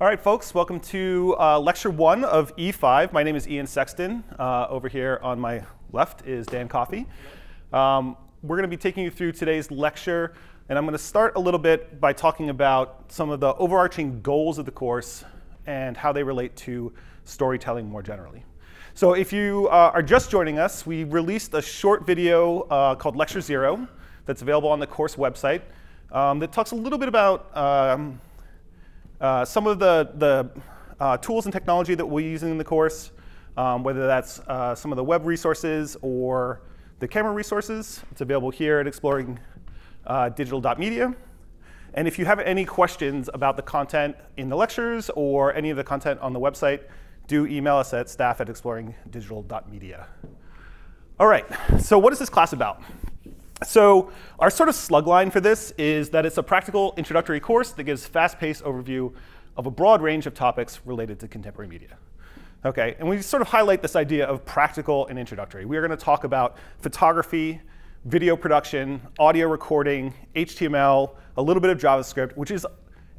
All right, folks, welcome to lecture 1 of E5. My name is Ian Sexton. Over here on my left is Dan Coffey. We're going to be taking you through today's lecture, and I'm going to start a little bit by talking about some of the overarching goals of the course and how they relate to storytelling more generally. So if you are just joining us, we released a short video called Lecture 0 that's available on the course website that talks a little bit about some of the tools and technology that we're using in the course, whether that's some of the web resources or the camera resources. It's available here at exploringdigital.media. And if you have any questions about the content in the lectures or any of the content on the website, do email us at staff@exploringdigital.media. All right, so what is this class about? So our sort of slug line for this is that it's a practical introductory course that gives fast-paced overview of a broad range of topics related to contemporary media. Okay, and we sort of highlight this idea of practical and introductory. We are going to talk about photography, video production, audio recording, HTML, a little bit of JavaScript, which is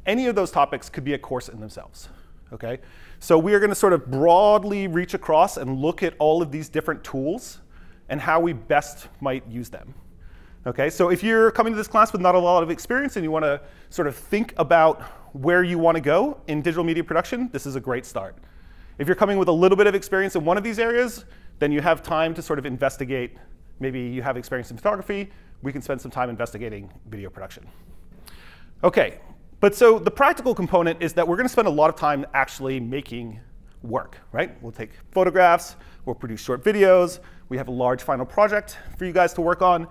any of those topics could be a course in themselves. Okay, so we are going to sort of broadly reach across and look at all of these different tools and how we best might use them. Okay, so if you're coming to this class with not a lot of experience and you want to sort of think about where you want to go in digital media production, this is a great start. If you're coming with a little bit of experience in one of these areas, then you have time to sort of investigate. Maybe you have experience in photography. We can spend some time investigating video production. Okay, but so the practical component is that we're going to spend a lot of time actually making work, right? We'll take photographs. We'll produce short videos. We have a large final project for you guys to work on.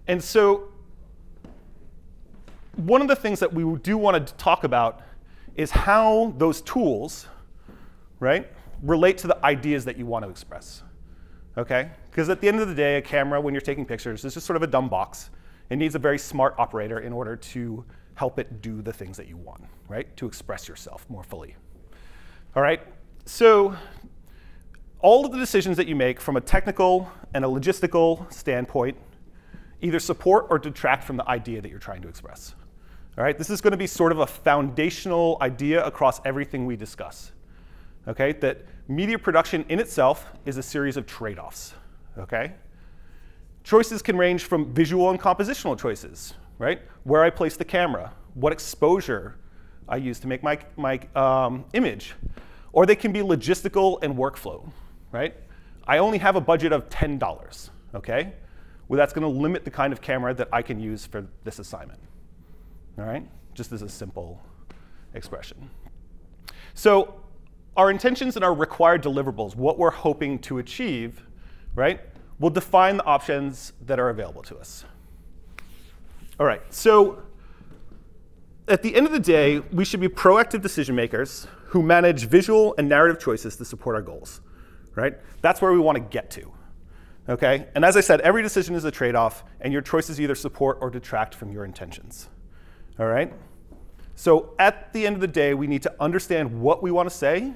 And so one of the things that we do want to talk about is how those tools, right, relate to the ideas that you want to express. Okay? Because at the end of the day, a camera, when you're taking pictures, is just sort of a dumb box. It needs a very smart operator in order to help it do the things that you want, right, to express yourself more fully. All right? So all of the decisions that you make from a technical and a logistical standpoint either support or detract from the idea that you're trying to express. All right, this is going to be sort of a foundational idea across everything we discuss. Okay, that media production in itself is a series of trade-offs. Okay, choices can range from visual and compositional choices, right? Where I place the camera, what exposure I use to make my image, or they can be logistical and workflow, right? I only have a budget of $10. Okay. Well, that's going to limit the kind of camera that I can use for this assignment. All right? Just as a simple expression. So our intentions and our required deliverables, what we're hoping to achieve, right, will define the options that are available to us. All right. So at the end of the day, we should be proactive decision makers who manage visual and narrative choices to support our goals. Right? That's where we want to get to. Okay? And as I said, every decision is a trade-off, and your choices either support or detract from your intentions. All right? So at the end of the day, we need to understand what we want to say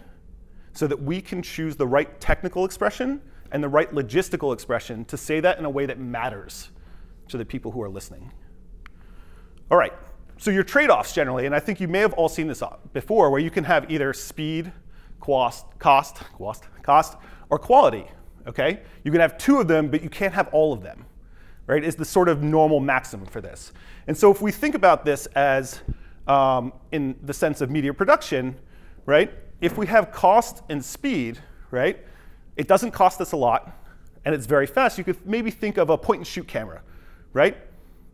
so that we can choose the right technical expression and the right logistical expression to say that in a way that matters to the people who are listening. All right. So your trade-offs generally, and I think you may have all seen this before, where you can have either speed, cost, or quality. Okay? You can have 2 of them, but you can't have all of them, right? Is the sort of normal maximum for this. And so if we think about this as in the sense of media production, right? If we have cost and speed, right? It doesn't cost us a lot, and it's very fast. You could maybe think of a point-and-shoot camera, right?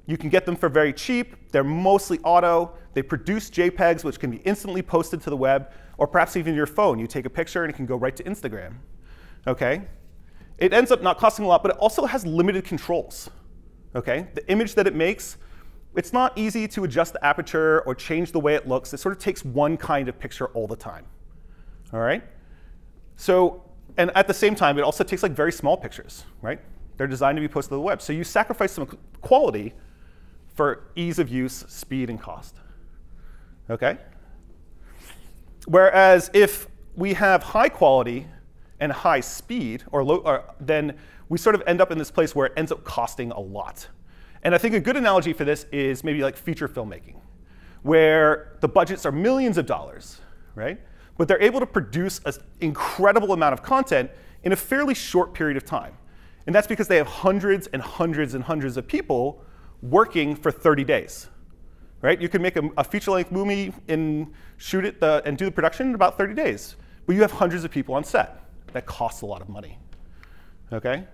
You can get them for very cheap. They're mostly auto. They produce JPEGs, which can be instantly posted to the web, or perhaps even your phone. You take a picture, and it can go right to Instagram. Okay? It ends up not costing a lot, but it also has limited controls. Okay? The image that it makes, it's not easy to adjust the aperture or change the way it looks. It sort of takes one kind of picture all the time. All right? So, and at the same time, it also takes like very small pictures, right? They're designed to be posted to the web. So you sacrifice some quality for ease of use, speed, and cost. Okay? Whereas if we have high quality and high speed, then we sort of end up in this place where it ends up costing a lot. And I think a good analogy for this is maybe like feature filmmaking, where the budgets are millions of dollars, right? But they're able to produce an incredible amount of content in a fairly short period of time. And that's because they have hundreds and hundreds and hundreds of people working for 30 days. Right? You can make a feature-length movie and shoot it and do the production in about 30 days. But you have hundreds of people on set. That costs a lot of money. Okay?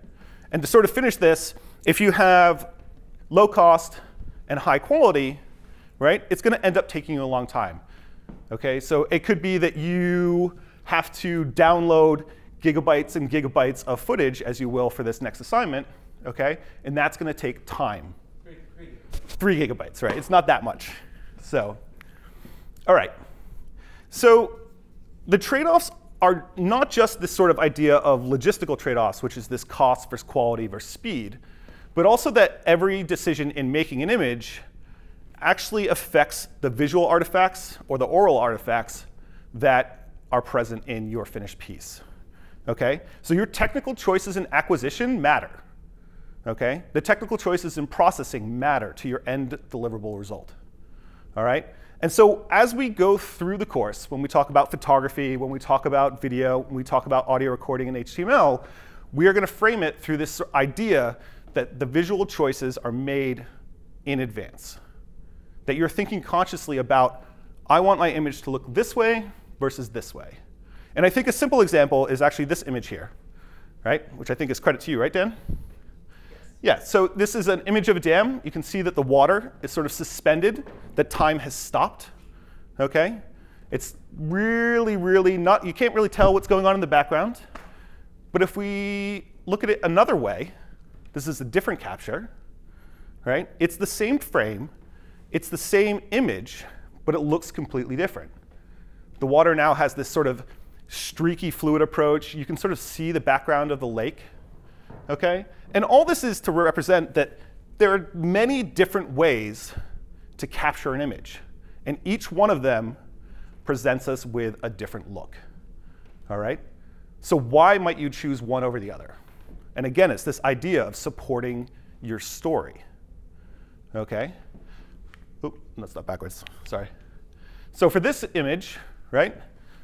And to sort of finish this, if you have low cost and high quality, right, it's going to end up taking you a long time. Okay? So it could be that you have to download gigabytes and gigabytes of footage, as you will for this next assignment. Okay? And that's going to take time. 3 gigabytes, right? It's not that much. So, all right. So the trade-offs are not just this sort of idea of logistical trade-offs, which is this cost versus quality versus speed, but also that every decision in making an image actually affects the visual artifacts or the oral artifacts that are present in your finished piece. Okay? So your technical choices in acquisition matter. Okay? The technical choices in processing matter to your end deliverable result. All right? And so as we go through the course, when we talk about photography, when we talk about video, when we talk about audio recording and HTML, we are going to frame it through this idea that the visual choices are made in advance. That you're thinking consciously about, I want my image to look this way versus this way. And I think a simple example is actually this image here, right? Which I think is credit to you, right, Dan? Yeah, so this is an image of a dam. You can see that the water is sort of suspended, that time has stopped. Okay? It's really, really not, you can't really tell what's going on in the background. But if we look at it another way, this is a different capture, right? It's the same frame, it's the same image, but it looks completely different. The water now has this sort of streaky fluid approach. You can sort of see the background of the lake. Okay? And all this is to represent that there are many different ways to capture an image. And each one of them presents us with a different look. All right? So why might you choose one over the other? And again, it's this idea of supporting your story. Okay? Oop, that's not backwards. Sorry. So for this image, right,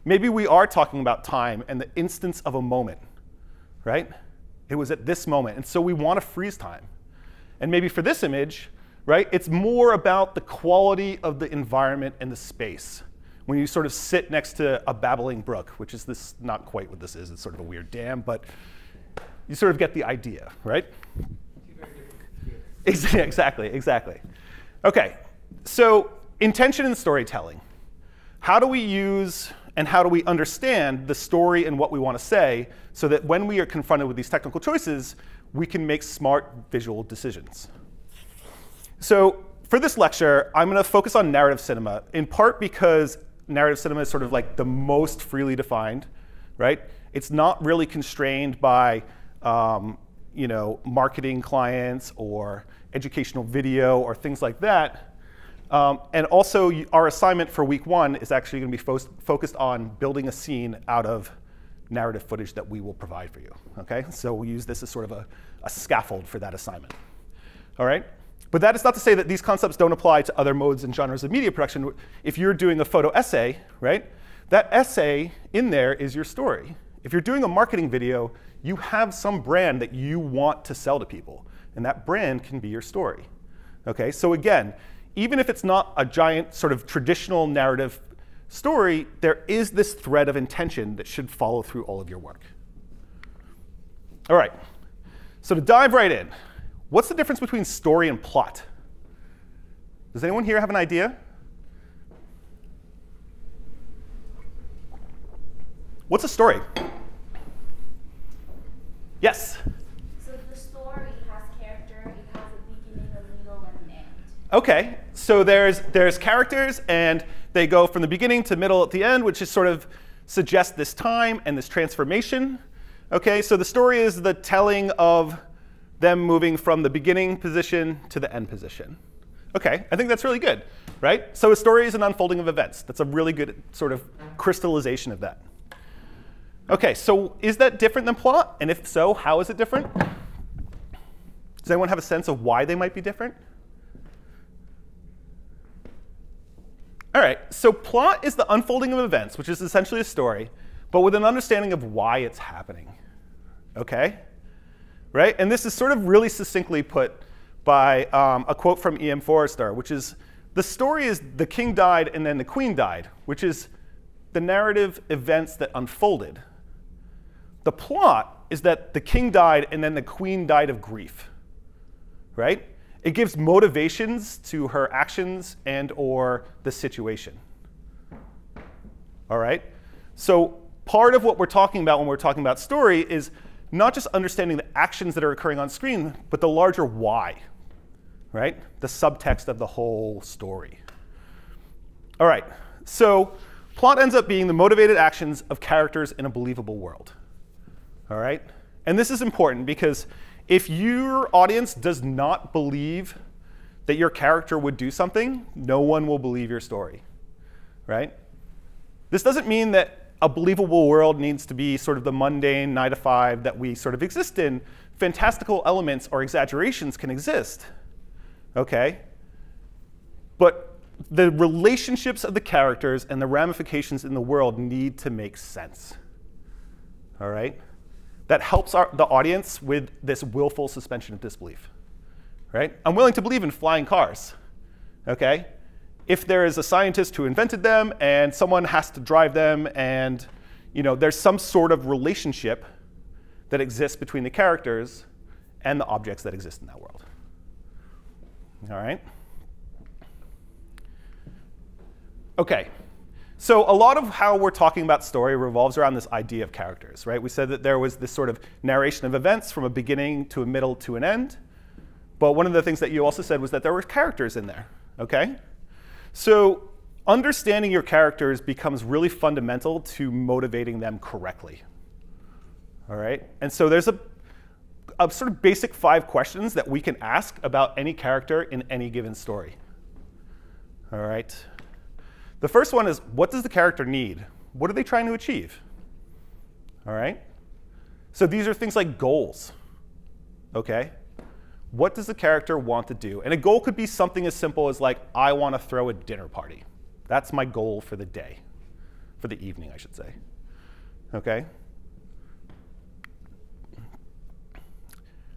maybe we are talking about time and the instance of a moment, right? It was at this moment. And so we want to freeze time. And maybe for this image, right, it's more about the quality of the environment and the space. When you sort of sit next to a babbling brook, which is this, not quite what this is, it's sort of a weird dam, but you sort of get the idea, right? Exactly, exactly. OK, so intention in storytelling. How do we use and how do we understand the story and what we want to say so that when we are confronted with these technical choices, we can make smart visual decisions? So for this lecture, I'm going to focus on narrative cinema, in part because narrative cinema is sort of like the most freely defined, right? It's not really constrained by marketing clients or educational video or things like that. And also, our assignment for week 1 is actually going to be focused on building a scene out of narrative footage that we will provide for you. Okay? So we use this as sort of a scaffold for that assignment. All right? But that is not to say that these concepts don't apply to other modes and genres of media production. If you're doing a photo essay, right, that essay in there is your story. If you're doing a marketing video, you have some brand that you want to sell to people. And that brand can be your story. Okay? So again, even if it's not a giant sort of traditional narrative story, there is this thread of intention that should follow through all of your work. All right, so to dive right in, what's the difference between story and plot? Does anyone here have an idea? What's a story? Yes? So the story has character, it has a beginning, a middle, and an end. OK, so there's characters, and they go from the beginning to middle at the end, which is sort of suggests this time and this transformation. OK, so the story is the telling of them moving from the beginning position to the end position. OK, I think that's really good, right? So a story is an unfolding of events. That's a really good sort of crystallization of that. OK, so is that different than plot? And if so, how is it different? Does anyone have a sense of why they might be different? All right, so plot is the unfolding of events, which is essentially a story, but with an understanding of why it's happening, okay? Right? And this is sort of really succinctly put by a quote from E.M. Forrester, which is, the story is the king died and then the queen died, which is the narrative events that unfolded. The plot is that the king died and then the queen died of grief, right? It gives motivations to her actions and or the situation. All right? So part of what we're talking about when we're talking about story is not just understanding the actions that are occurring on screen, but the larger why, right? The subtext of the whole story. All right, so plot ends up being the motivated actions of characters in a believable world. All right? And this is important because if your audience does not believe that your character would do something, no one will believe your story, right? This doesn't mean that a believable world needs to be sort of the mundane 9 to 5 that we sort of exist in. Fantastical elements or exaggerations can exist, okay? But the relationships of the characters and the ramifications in the world need to make sense, all right? That helps the audience with this willful suspension of disbelief, right? I'm willing to believe in flying cars, okay? If there is a scientist who invented them and someone has to drive them and there's some sort of relationship that exists between the characters and the objects that exist in that world. All right? OK, so a lot of how we're talking about story revolves around this idea of characters, right? We said that there was this sort of narration of events from a beginning to a middle to an end. But one of the things that you also said was that there were characters in there, OK? So understanding your characters becomes really fundamental to motivating them correctly, all right? And so there's a sort of basic 5 questions that we can ask about any character in any given story, all right? The first one is, what does the character need? What are they trying to achieve, all right? So these are things like goals, OK? What does the character want to do? And a goal could be something as simple as like, I want to throw a dinner party. That's my goal for the day, for the evening, I should say. OK?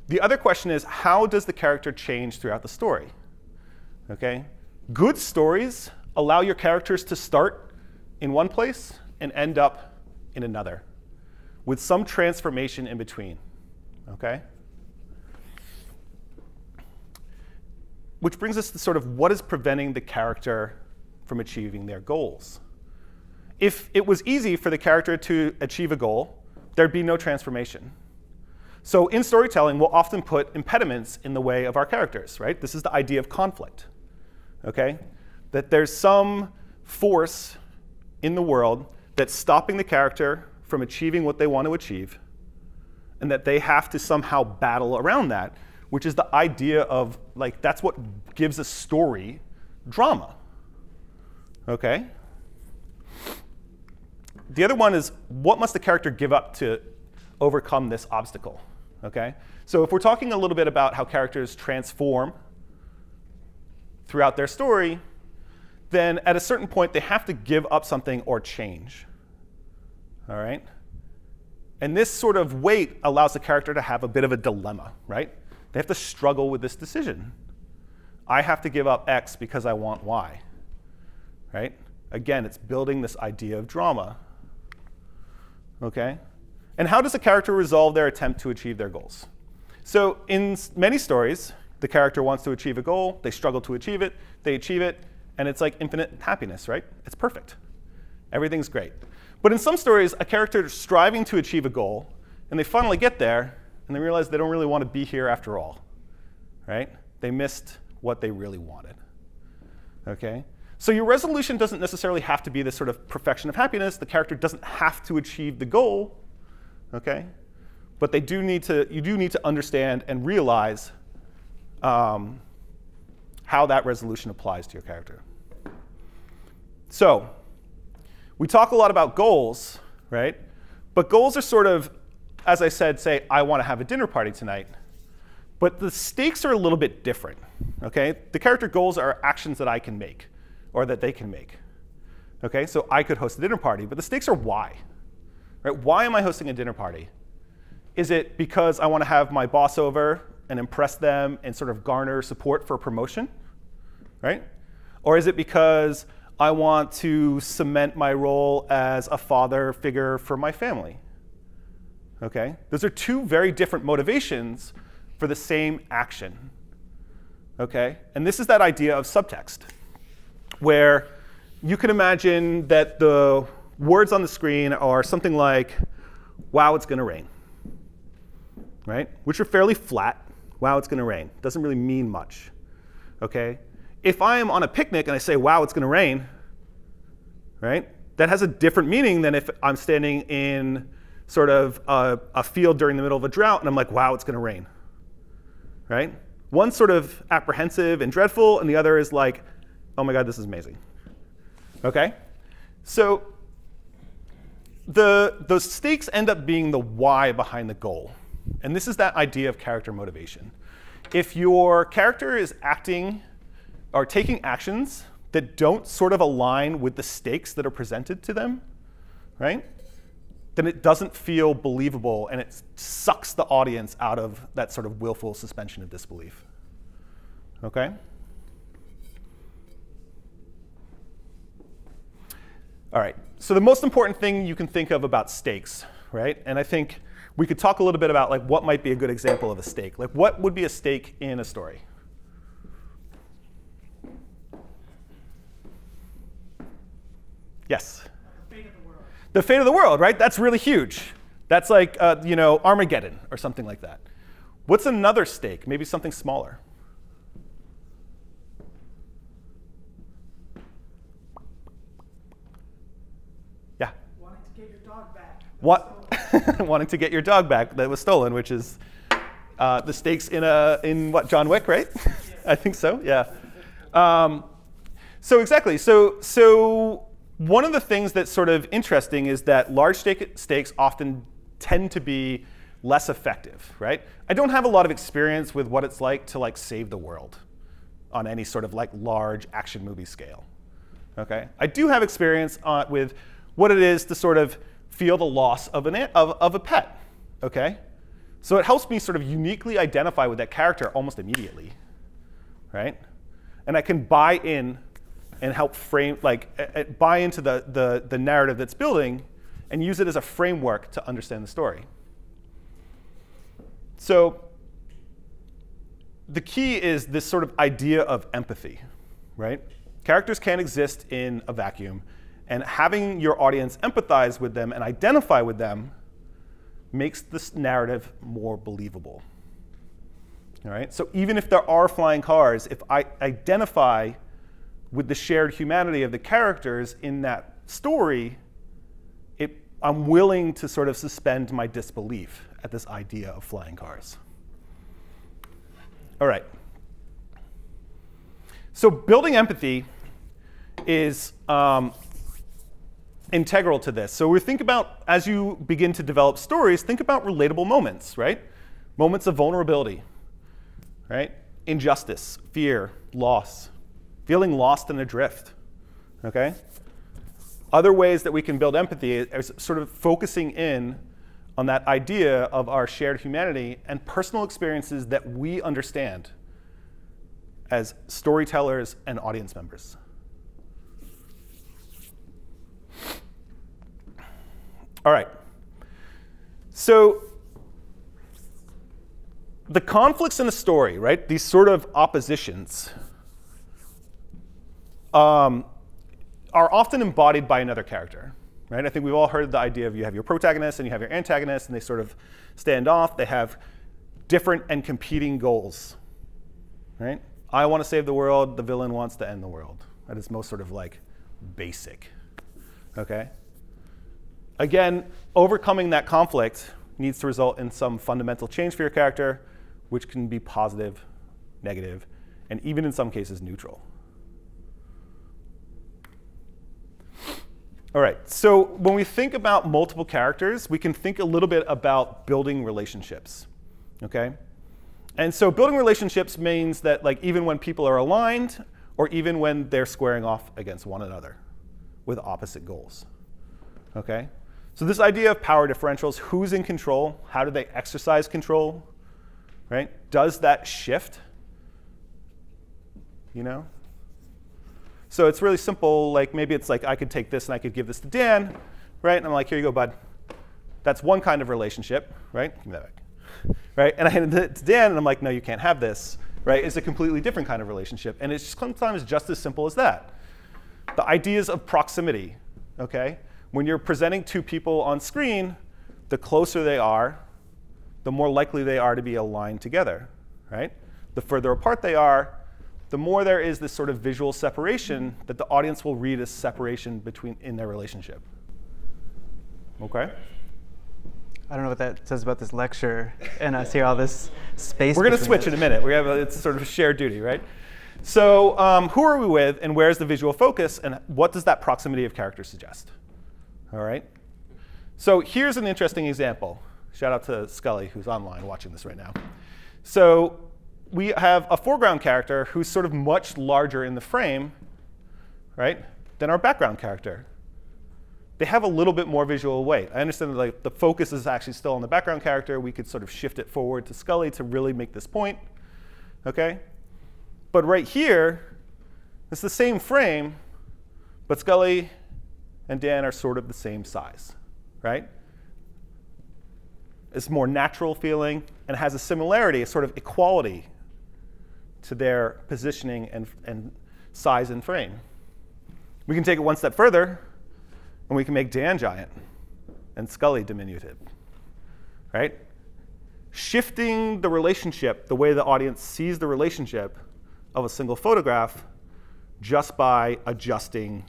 The other question is, how does the character change throughout the story? OK? Good stories allow your characters to start in one place and end up in another, with some transformation in between. OK? Which brings us to sort of what is preventing the character from achieving their goals. If it was easy for the character to achieve a goal, there'd be no transformation. So in storytelling, we'll often put impediments in the way of our characters, right? This is the idea of conflict, okay? That there's some force in the world that's stopping the character from achieving what they want to achieve, and that they have to somehow battle around that, which is the idea of, like, that's what gives a story drama, okay? The other one is, what must the character give up to overcome this obstacle, okay? So if we're talking a little bit about how characters transform throughout their story, then at a certain point, they have to give up something or change, all right? And this sort of weight allows the character to have a bit of a dilemma, right? They have to struggle with this decision. I have to give up X because I want Y, right? Again, it's building this idea of drama, okay? And how does a character resolve their attempt to achieve their goals? So in many stories, the character wants to achieve a goal, they struggle to achieve it, they achieve it, and it's like infinite happiness, right? It's perfect. Everything's great. But in some stories, a character is striving to achieve a goal, and they finally get there, and they realize they don't really want to be here after all, right? They missed what they really wanted, okay? So your resolution doesn't necessarily have to be this sort of perfection of happiness. The character doesn't have to achieve the goal, okay? But you do need to understand and realize how that resolution applies to your character. So we talk a lot about goals, right? But goals are sort of, as I said, say, I want to have a dinner party tonight. But the stakes are a little bit different, okay? The character goals are actions that I can make, or that they can make, Okay, so I could host a dinner party, but the stakes are why. Right? Why am I hosting a dinner party? Is it because I want to have my boss over and impress them and sort of garner support for a promotion? Right? Or is it because I want to cement my role as a father figure for my family? Okay? Those are two very different motivations for the same action. Okay? And this is that idea of subtext, where you can imagine that the words on the screen are something like, wow, it's going to rain. Right? Which are fairly flat. Wow, it's going to rain. Doesn't really mean much. Okay? If I am on a picnic and I say, wow, it's going to rain, right? That has a different meaning than if I'm standing in sort of a field during the middle of a drought and I'm like, wow, it's going to rain. Right? One's sort of apprehensive and dreadful, and the other is like, oh my God, this is amazing. Okay? So those stakes end up being the why behind the goal. And this is that idea of character motivation. If your character is acting or taking actions that don't sort of align with the stakes that are presented to them, right, then it doesn't feel believable, and it sucks the audience out of that sort of willful suspension of disbelief. Okay? All right, so the most important thing you can think of about stakes, right? And I think we could talk a little bit about like what might be a good example of a stake. Like what would be a stake in a story? Yes? The fate of the world. The fate of the world, right? That's really huge. That's like, Armageddon or something like that. What's another stake? Maybe something smaller. Yeah? Wanting to get your dog back. What? Wanting to get your dog back that was stolen, which is the stakes in what, John Wick, right? Yes. I think so, yeah. So exactly. So one of the things that's sort of interesting is that large stakes often tend to be less effective, right? I don't have a lot of experience with what it's like to like save the world on any sort of like large action movie scale. Okay? I do have experience with what it is to sort of feel the loss of a pet. Okay? So it helps me sort of uniquely identify with that character almost immediately, right? And I can buy in and help frame, like, buy into the narrative that's building and use it as a framework to understand the story. So the key is this sort of idea of empathy, right? Characters can't exist in a vacuum, and having your audience empathize with them and identify with them makes this narrative more believable. All right? So even if there are flying cars, if I identify with the shared humanity of the characters in that story, I'm willing to sort of suspend my disbelief at this idea of flying cars. All right. So building empathy is integral to this. So we think about, as you begin to develop stories, think about relatable moments, right? Moments of vulnerability, right? Injustice, fear, loss, feeling lost and adrift, okay? Other ways that we can build empathy is sort of focusing in on that idea of our shared humanity and personal experiences that we understand as storytellers and audience members. All right. So the conflicts in a story, right, these sort of oppositions, are often embodied by another character, right? I think we've all heard the idea of you have your protagonist and you have your antagonist, and they sort of stand off. They have different and competing goals, right? I want to save the world. The villain wants to end the world. That is most sort of like basic, okay? Again, overcoming that conflict needs to result in some fundamental change for your character, which can be positive, negative, and even in some cases neutral. All right, so when we think about multiple characters, we can think a little bit about building relationships, okay? And so building relationships means that like even when people are aligned, or even when they're squaring off against one another, with opposite goals. Okay? So this idea of power differentials, who's in control? How do they exercise control? Right? Does that shift? You know? So it's really simple. Like maybe it's like I could take this and I could give this to Dan, right? And I'm like, here you go, bud. That's one kind of relationship, right? Give me that back. Right? And I handed it to Dan, and I'm like, no, you can't have this. Right? It's a completely different kind of relationship. And it's sometimes just as simple as that. The ideas of proximity, okay? When you're presenting two people on screen, the closer they are, the more likely they are to be aligned together, right? The further apart they are, the more there is this sort of visual separation that the audience will read as separation in their relationship. Okay? I don't know what that says about this lecture and us here, all this space. We're going to switch in a minute. It's sort of a shared duty, right? So who are we with, and where's the visual focus, and what does that proximity of character suggest? All right? So here's an interesting example. Shout out to Scully, who's online watching this right now. So we have a foreground character who's sort of much larger in the frame, right, than our background character. They have a little bit more visual weight. I understand that like, the focus is actually still on the background character. We could sort of shift it forward to Scully to really make this point. Okay? But right here, it's the same frame, but Scully and Dan are sort of the same size, right? It's more natural feeling and has a similarity, a sort of equality to their positioning and size and frame. We can take it one step further, and we can make Dan giant and Scully diminutive, right? Shifting the relationship, the way the audience sees the relationship of a single photograph just by adjusting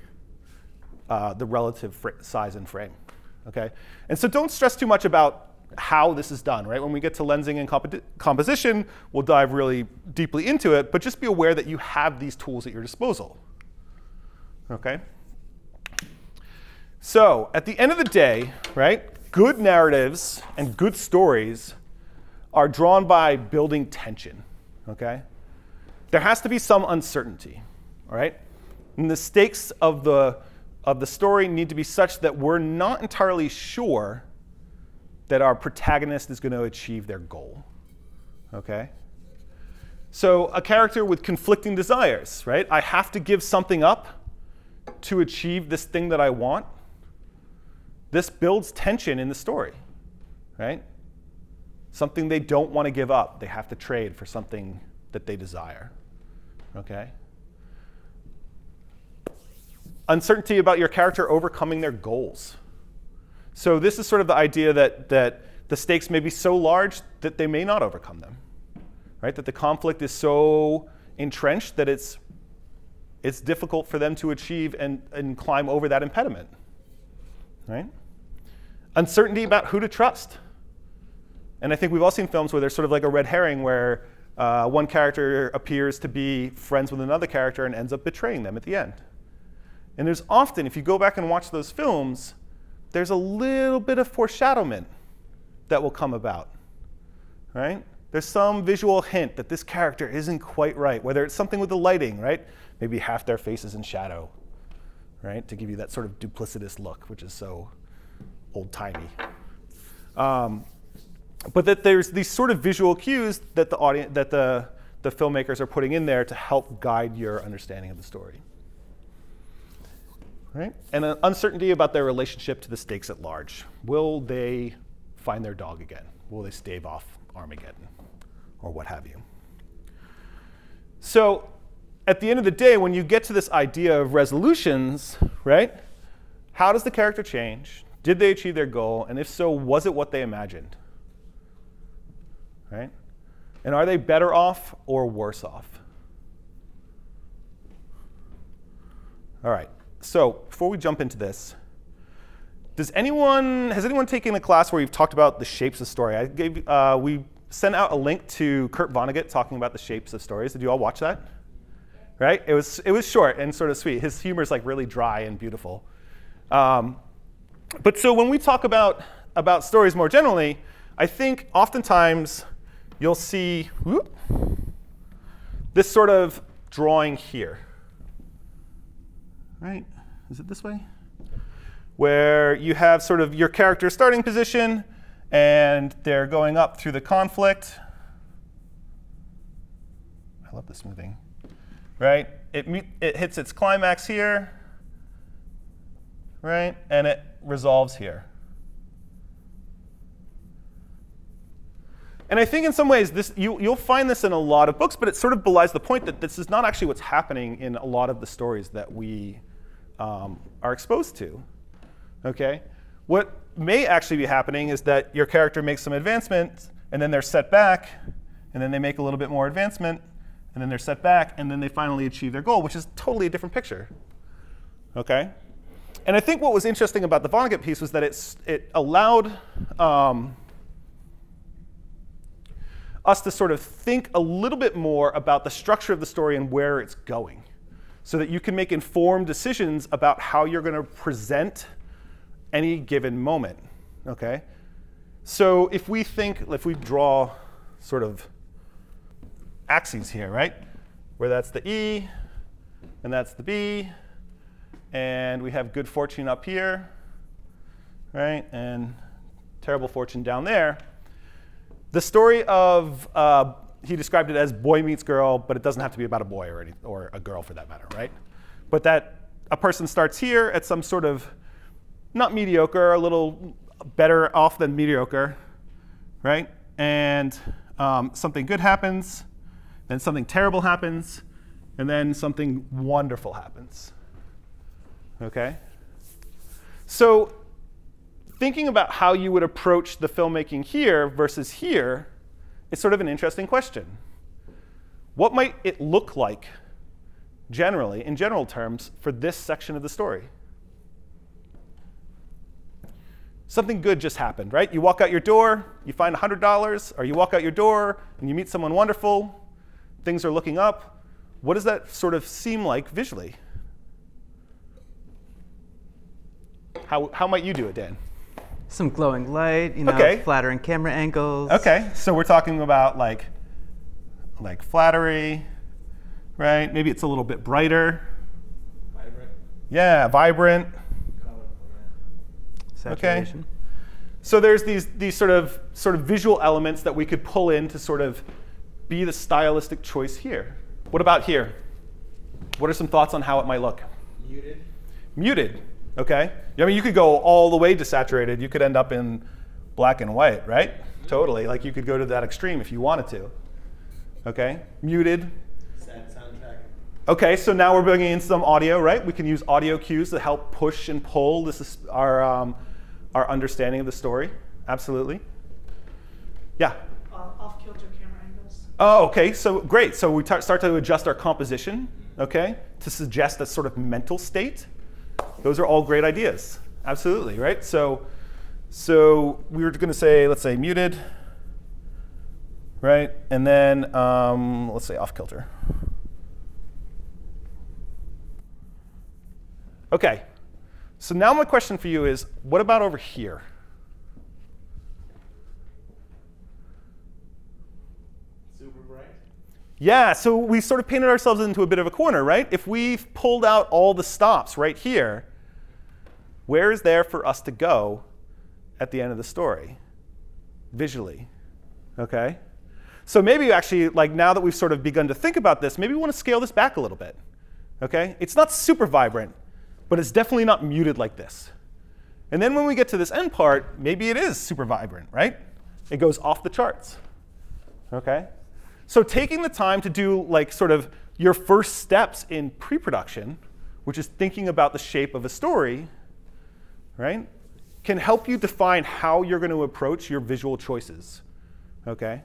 the relative size and frame, okay? And so don't stress too much about how this is done, right? When we get to lensing and composition, we'll dive really deeply into it, but just be aware that you have these tools at your disposal, okay? So at the end of the day, right, good narratives and good stories are drawn by building tension, okay? There has to be some uncertainty, all right? And the stakes of the story need to be such that we're not entirely sure that our protagonist is going to achieve their goal, okay? So a character with conflicting desires, right? I have to give something up to achieve this thing that I want. This builds tension in the story, right? Something they don't want to give up. They have to trade for something that they desire, okay? Uncertainty about your character overcoming their goals. So this is sort of the idea that the stakes may be so large that they may not overcome them, right? That the conflict is so entrenched that it's difficult for them to achieve and climb over that impediment, right? Uncertainty about who to trust. And I think we've all seen films where there's sort of like a red herring where one character appears to be friends with another character and ends up betraying them at the end. And there's often, if you go back and watch those films, there's a little bit of foreshadowment that will come about, right? There's some visual hint that this character isn't quite right, whether it's something with the lighting, right? Maybe half their face is in shadow, right? To give you that sort of duplicitous look, which is so old-timey. But that there's these sort of visual cues that the filmmakers are putting in there to help guide your understanding of the story. Right? And an uncertainty about their relationship to the stakes at large. Will they find their dog again? Will they stave off Armageddon? Or what have you. So at the end of the day, when you get to this idea of resolutions, right? How does the character change? Did they achieve their goal? And if so, was it what they imagined? Right? And are they better off or worse off? All right. So before we jump into this, has anyone taken a class where you've talked about the shapes of story? We sent out a link to Kurt Vonnegut talking about the shapes of stories. Did you all watch that? Right? It was short and sort of sweet. His humor is like really dry and beautiful. But so when we talk about stories more generally, I think oftentimes you'll see this sort of drawing here, right? is it this way? Where you have sort of your character starting position, and they're going up through the conflict. I love this moving, right? It hits its climax here, right? And it resolves here. And I think in some ways, you'll find this in a lot of books, but it sort of belies the point that this is not actually what's happening in a lot of the stories that we are exposed to. Okay? What may actually be happening is that your character makes some advancement, and then they're set back, and then they make a little bit more advancement, and then they're set back, and then they finally achieve their goal, which is totally a different picture. Okay? And I think what was interesting about the Vonnegut piece was that it allowed us to sort of think a little bit more about the structure of the story and where it's going, so that you can make informed decisions about how you're going to present any given moment. Okay? So if we draw sort of axes here, right? Where that's the E, and that's the B, and we have good fortune up here, right? And terrible fortune down there. The story of, he described it as boy meets girl, but it doesn't have to be about a boy or a girl for that matter, right? But that a person starts here at some sort of, not mediocre, a little better off than mediocre, right? And something good happens, then something terrible happens, and then something wonderful happens. Okay? So thinking about how you would approach the filmmaking here versus here is sort of an interesting question. What might it look like generally, in general terms, for this section of the story? Something good just happened, right? You walk out your door, you find $100, or you walk out your door and you meet someone wonderful, things are looking up. What does that sort of seem like visually? How might you do it, Dan? Some glowing light, Okay. flattering camera angles. Okay, so we're talking about like flattery, right? Maybe it's a little bit brighter. Vibrant. Yeah, vibrant. Colorful, Saturation. So there's these sort of visual elements that we could pull in to sort of be the stylistic choice here. What about here? What are some thoughts on how it might look? Muted. Muted, okay? I mean, you could go all the way desaturated. You could end up in black and white, right? Totally, like you could go to that extreme if you wanted to. Okay, muted. Sad soundtrack. Okay, so now we're bringing in some audio, right? We can use audio cues to help push and pull. This is our understanding of the story. Absolutely. Yeah? Off-kilter camera angles. Oh, okay, so great. So we start to adjust our composition, okay, to suggest a sort of mental state. Those are all great ideas. Absolutely, right? So we were going to say, let's say muted, right? And then let's say off-kilter. Okay, so now my question for you is, what about over here? Super bright. Yeah, so we sort of painted ourselves into a bit of a corner, right? If we've pulled out all the stops right here, where is there for us to go at the end of the story, visually? Okay? So maybe actually, like now that we've sort of begun to think about this, maybe we want to scale this back a little bit. Okay? It's not super vibrant, but it's definitely not muted like this. And then when we get to this end part, maybe it is super vibrant, right? It goes off the charts. Okay? So taking the time to do like sort of your first steps in pre-production, which is thinking about the shape of a story, right, can help you define how you're going to approach your visual choices. Okay?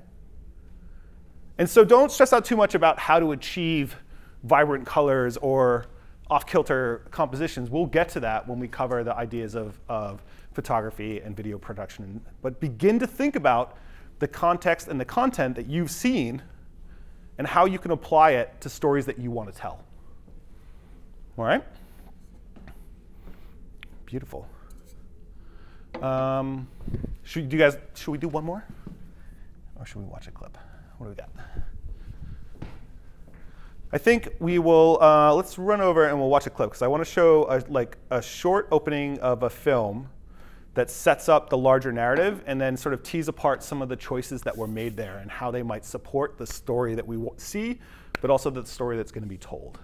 And so don't stress out too much about how to achieve vibrant colors or off-kilter compositions. We'll get to that when we cover the ideas of photography and video production. But begin to think about the context and the content that you've seen and how you can apply it to stories that you want to tell. All right? Beautiful. Should we do one more? Or should we watch a clip? What do we got? I think we will, let's run over and we'll watch a clip, because I want to show a short opening of a film that sets up the larger narrative and then sort of tease apart some of the choices that were made there and how they might support the story that we see, but also the story that's going to be told.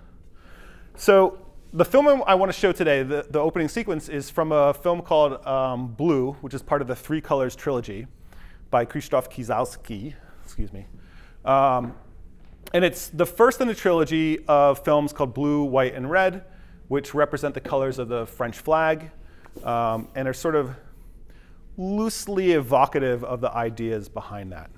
So the film I want to show today, the opening sequence, is from a film called Blue, which is part of the Three Colors trilogy by Krzysztof Kieślowski, excuse me. And it's the first in a trilogy of films called Blue, White, and Red, which represent the colors of the French flag and are sort of loosely evocative of the ideas behind that.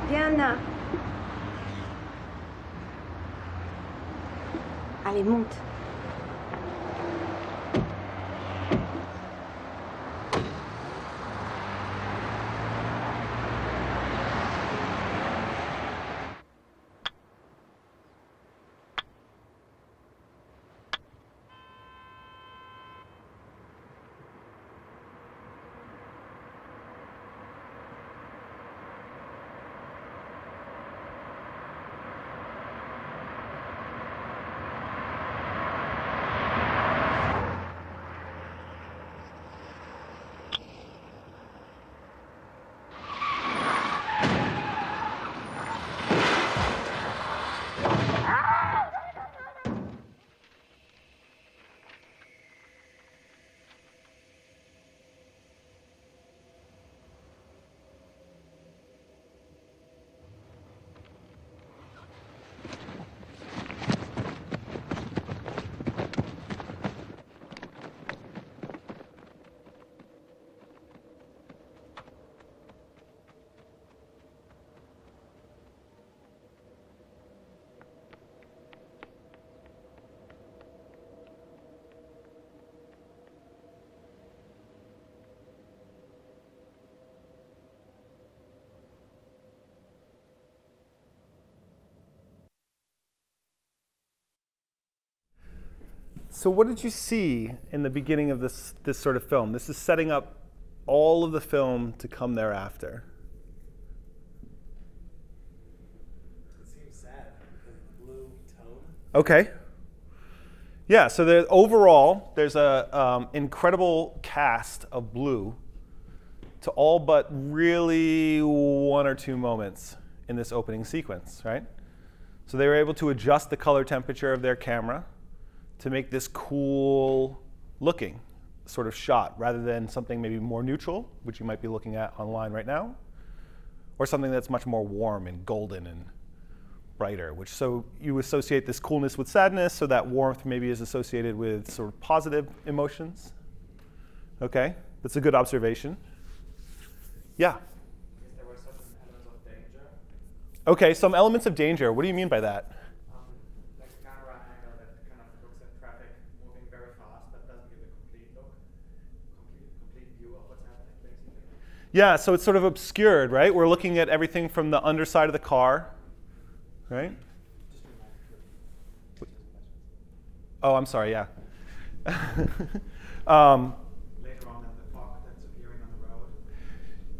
Diana. Allez, monte. So what did you see in the beginning of this sort of film? This is setting up all of the film to come thereafter. It seems sad because of the blue tone. Okay. Yeah, so overall, there's a incredible cast of blue to all but really one or two moments in this opening sequence, right? So they were able to adjust the color temperature of their camera to make this cool looking sort of shot rather than something maybe more neutral, which you might be looking at online right now, or something that's much more warm and golden and brighter, which so you associate this coolness with sadness, so that warmth maybe is associated with sort of positive emotions. Okay, that's a good observation. Yeah. If there were certain elements of danger, Okay, some elements of danger. What do you mean by that? like a camera angle that kind of looks at traffic moving very fast, but doesn't give a complete look, complete view of what's happening, basically. Yeah, so it's sort of obscured, right? We're looking at everything from the underside of the car, right? Just remind me. Oh, I'm sorry, yeah. Later on, then the fog that's appearing on the road.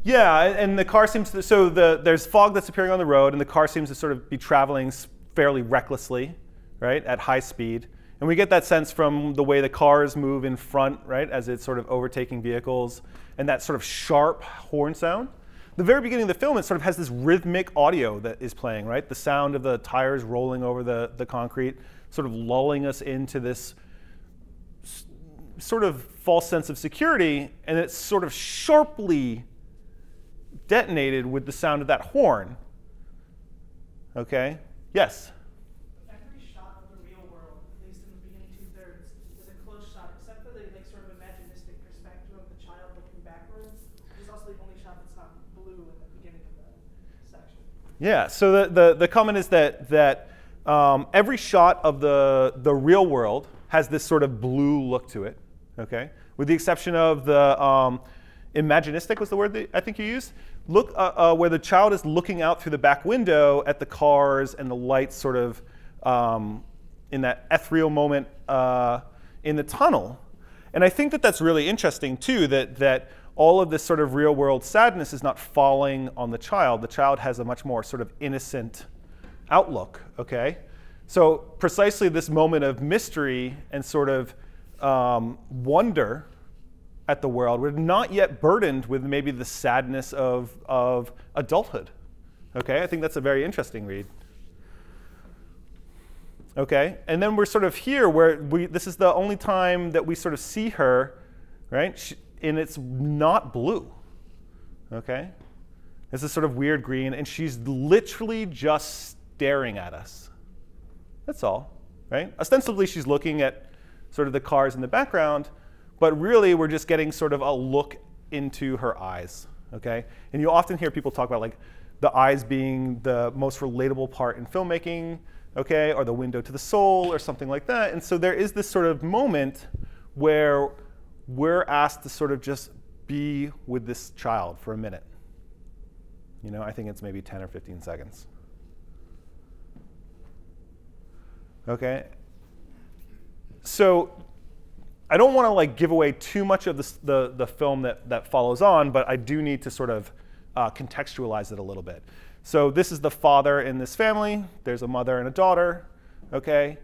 Yeah, and the car seems to, so there's fog that's appearing on the road, and the car seems to sort of be traveling fairly recklessly, right, at high speed. And we get that sense from the way the cars move in front, right, as it's sort of overtaking vehicles, and that sort of sharp horn sound. The very beginning of the film, it sort of has this rhythmic audio that is playing, right? The sound of the tires rolling over the concrete, sort of lulling us into this sort of false sense of security, and it's sort of sharply detonated with the sound of that horn. Okay? Yes? Every shot of the real world, at least in the beginning 2/3, is a close shot, except for the sort of imaginistic perspective of the child looking backwards. It's also the only shot that's not blue in the beginning of the section. Yeah, so the comment is that every shot of the real world has this sort of blue look to it, okay? With the exception of the imaginistic was the word that I think you used. Look where the child is looking out through the back window at the cars and the lights sort of in that ethereal moment in the tunnel. And I think that that's really interesting too, that all of this sort of real world sadness is not falling on the child. The child has a much more sort of innocent outlook, okay? So precisely this moment of mystery and sort of wonder at the world, we're not yet burdened with maybe the sadness of adulthood. Okay, I think that's a very interesting read. Okay, and then we're sort of here where this is the only time that we sort of see her, right? And it's not blue. Okay, it's this sort of weird green, and she's literally just staring at us. That's all, right? Ostensibly, she's looking at sort of the cars in the background, but really we're just getting sort of a look into her eyes, okay? And you often hear people talk about like the eyes being the most relatable part in filmmaking, okay, or the window to the soul or something like that. And so there is this sort of moment where we're asked to sort of just be with this child for a minute. You know, I think it's maybe 10 or 15 seconds. Okay? So I don't want to like give away too much of the film that follows on, but I do need to sort of contextualize it a little bit. So this is the father in this family. There's a mother and a daughter, okay?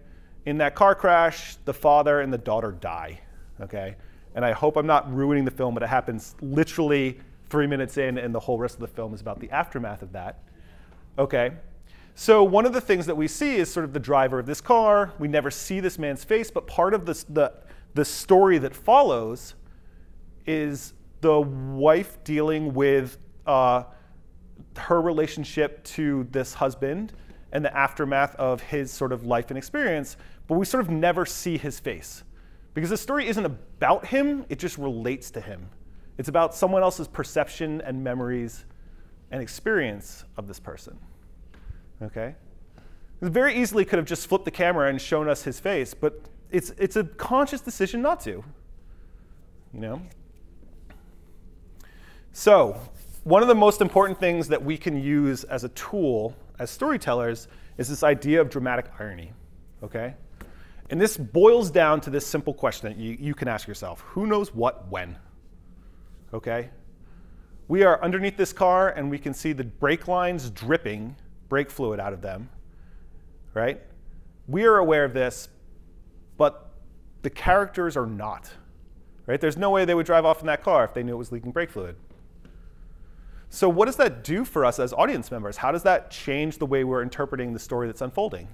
In that car crash, the father and the daughter die, okay? And I hope I'm not ruining the film, but it happens literally 3 minutes in, and the whole rest of the film is about the aftermath of that, okay? So one of the things that we see is sort of the driver of this car. We never see this man's face, but part of the story that follows is the wife dealing with her relationship to this husband and the aftermath of his sort of life and experience, but we sort of never see his face. Because the story isn't about him, it just relates to him. It's about someone else's perception and memories and experience of this person, okay? It very easily could have just flipped the camera and shown us his face, but it's a conscious decision not to, you know? So one of the most important things that we can use as a tool as storytellers is this idea of dramatic irony, okay? And this boils down to this simple question that you can ask yourself. Who knows what when? Okay? We are underneath this car, and we can see the brake lines dripping brake fluid out of them, right? We are aware of this, but the characters are not, right? There's no way they would drive off in that car if they knew it was leaking brake fluid. So what does that do for us as audience members? How does that change the way we're interpreting the story that's unfolding?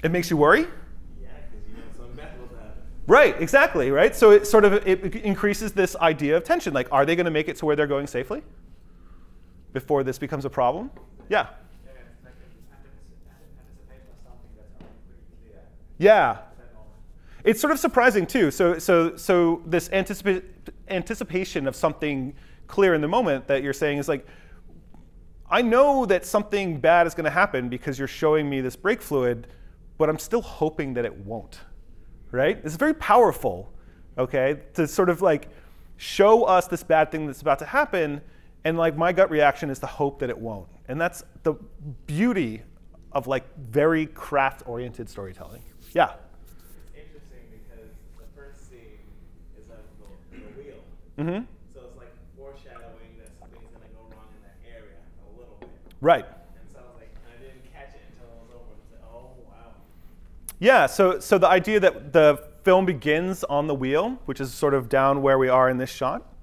It makes you worry? Yeah, because you know something bad will happen. Right, exactly, right? So it sort of it increases this idea of tension. Like, are they going to make it to where they're going safely before this becomes a problem? Yeah. Yeah, it's like an anticipation of something that's already pretty clear. Yeah. At that moment. it's sort of surprising too. So this anticipation of something clear in the moment that you're saying is like, I know that something bad is going to happen because you're showing me this brake fluid, but I'm still hoping that it won't, right? It's very powerful, okay, to sort of like show us this bad thing that's about to happen, and like my gut reaction is to hope that it won't. And that's the beauty of like very craft-oriented storytelling. Yeah? It's interesting because the first scene is of the wheel. Mm-hmm. So it's like foreshadowing that something's going to go wrong in that area a little bit. Right. And so I was like, I didn't catch it until it was over. I was like, oh, wow. Yeah, so the idea that the film begins on the wheel, which is sort of down where we are in this shot,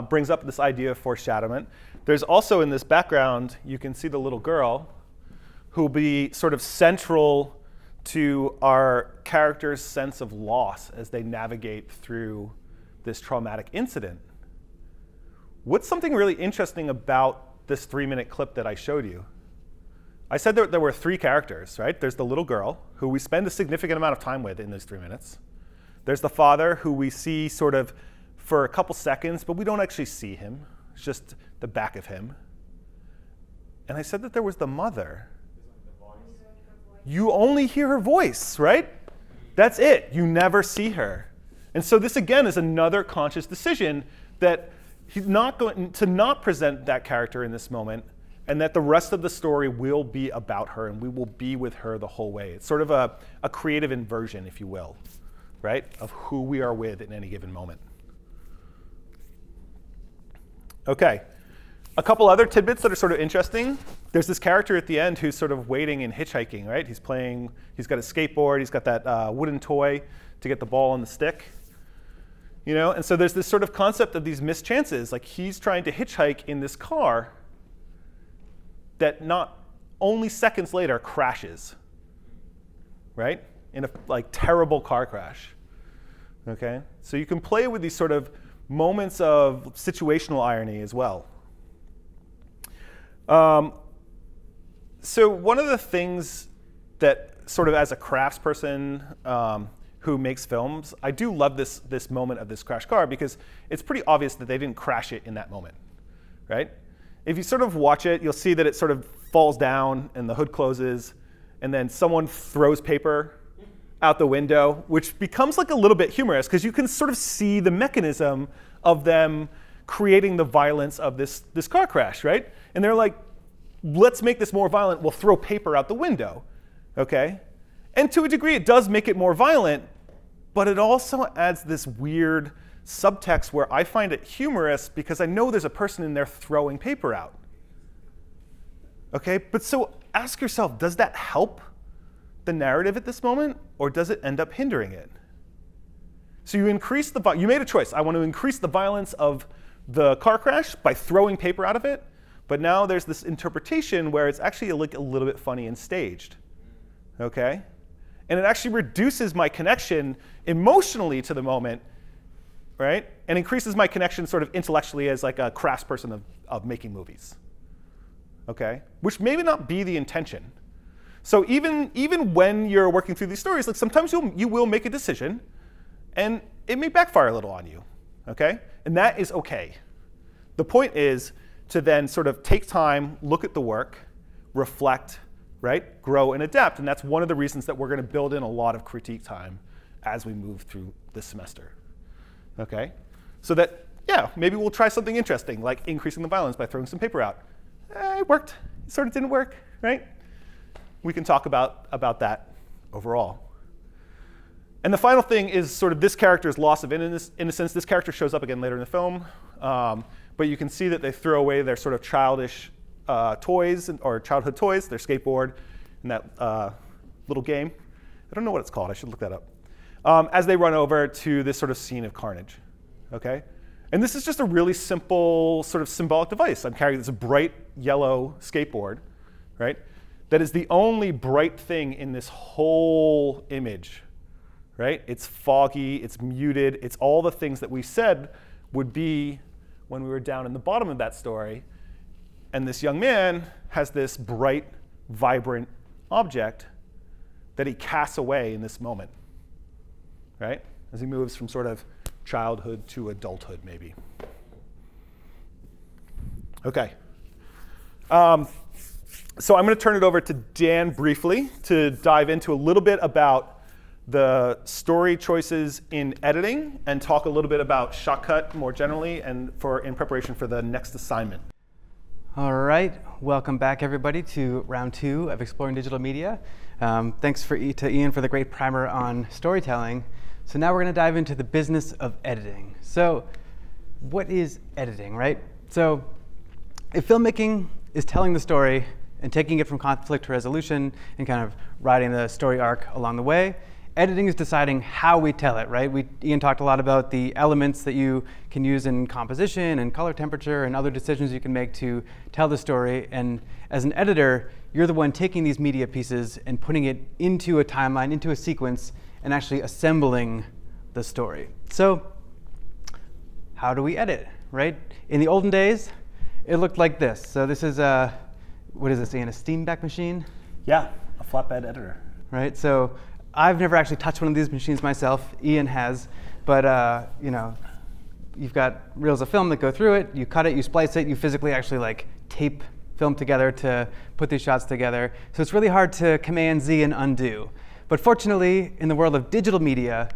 brings up this idea of foreshadowment. There's also in this background, you can see the little girl who will be sort of central to our character's sense of loss as they navigate through this traumatic incident. What's something really interesting about this 3-minute clip that I showed you? I said that there were 3 characters, right? There's the little girl, who we spend a significant amount of time with in those 3 minutes. There's the father, who we see sort of for a couple seconds, but we don't actually see him. It's just the back of him. And I said that there was the mother. You only hear her voice, right? That's it. You never see her. And so this, again, is another conscious decision that he's not going to not present that character in this moment, and that the rest of the story will be about her, and we will be with her the whole way. It's sort of a creative inversion, if you will, right, of who we are with in any given moment. OK. A couple other tidbits that are sort of interesting. There's this character at the end who's sort of waiting and hitchhiking, right? He's got a skateboard, he's got that wooden toy to get the ball on the stick. You know, and so there's this sort of concept of these missed chances. Like he's trying to hitchhike in this car that not only seconds later crashes, right? In a like terrible car crash. Okay? So you can play with these sort of moments of situational irony as well. So one of the things that sort of as a craftsperson who makes films, I do love this moment of this crashed car because it's pretty obvious that they didn't crash it in that moment, right? If you sort of watch it, you'll see that it sort of falls down and the hood closes, and then someone throws paper out the window, which becomes like a little bit humorous because you can sort of see the mechanism of them creating the violence of this car crash, right? And they're like, let's make this more violent. We'll throw paper out the window, okay? And to a degree, it does make it more violent, but it also adds this weird subtext where I find it humorous because I know there's a person in there throwing paper out. Okay, but so ask yourself, does that help the narrative at this moment, or does it end up hindering it? So you increase you made a choice. I want to increase the violence of the car crash by throwing paper out of it, but now there's this interpretation where it's actually a little bit funny and staged. Okay? And it actually reduces my connection emotionally to the moment, right? And increases my connection sort of intellectually as like a craftsperson of making movies. Okay? Which may not be the intention. So even when you're working through these stories, like sometimes you will make a decision, and it may backfire a little on you. Okay? And that is okay. The point is to then sort of take time, look at the work, reflect, right? Grow and adapt. And that's one of the reasons that we're going to build in a lot of critique time as we move through this semester. Okay? So that, yeah, maybe we'll try something interesting, like increasing the violence by throwing some paper out. It worked. It sort of didn't work, right? We can talk about that overall. And the final thing is sort of this character's loss of innocence. This character shows up again later in the film. But you can see that they throw away their sort of childish toys or childhood toys, their skateboard, and that little game. I don't know what it's called. I should look that up. As they run over to this sort of scene of carnage. Okay? And this is just a really simple sort of symbolic device. I'm carrying this bright yellow skateboard, right? That is the only bright thing in this whole image, right? It's foggy, it's muted, it's all the things that we said would be when we were down in the bottom of that story. And this young man has this bright, vibrant object that he casts away in this moment. right? As he moves from sort of childhood to adulthood, maybe. Okay. So I'm going to turn it over to Dan briefly to dive into a little bit about the story choices in editing and talk a little bit about Shotcut more generally and in preparation for the next assignment. All right, welcome back everybody to round 2 of Exploring Digital Media. Thanks to Ian for the great primer on storytelling. So now we're going to dive into the business of editing. So what is editing, right? So if filmmaking is telling the story and taking it from conflict to resolution and kind of riding the story arc along the way, editing is deciding how we tell it, right? Ian talked a lot about the elements that you can use in composition and color temperature and other decisions you can make to tell the story. And as an editor, you're the one taking these media pieces and putting it into a timeline, into a sequence, and actually assembling the story. So how do we edit, right? In the olden days, it looked like this. So this is what is this, Ian, a Steenbeck machine? Yeah, a flatbed editor. Right, so I've never actually touched one of these machines myself. Ian has, but you've got reels of film that go through it. You cut it, you splice it, you physically actually like tape film together to put these shots together. So it's really hard to Command Z and undo. But fortunately, in the world of digital media,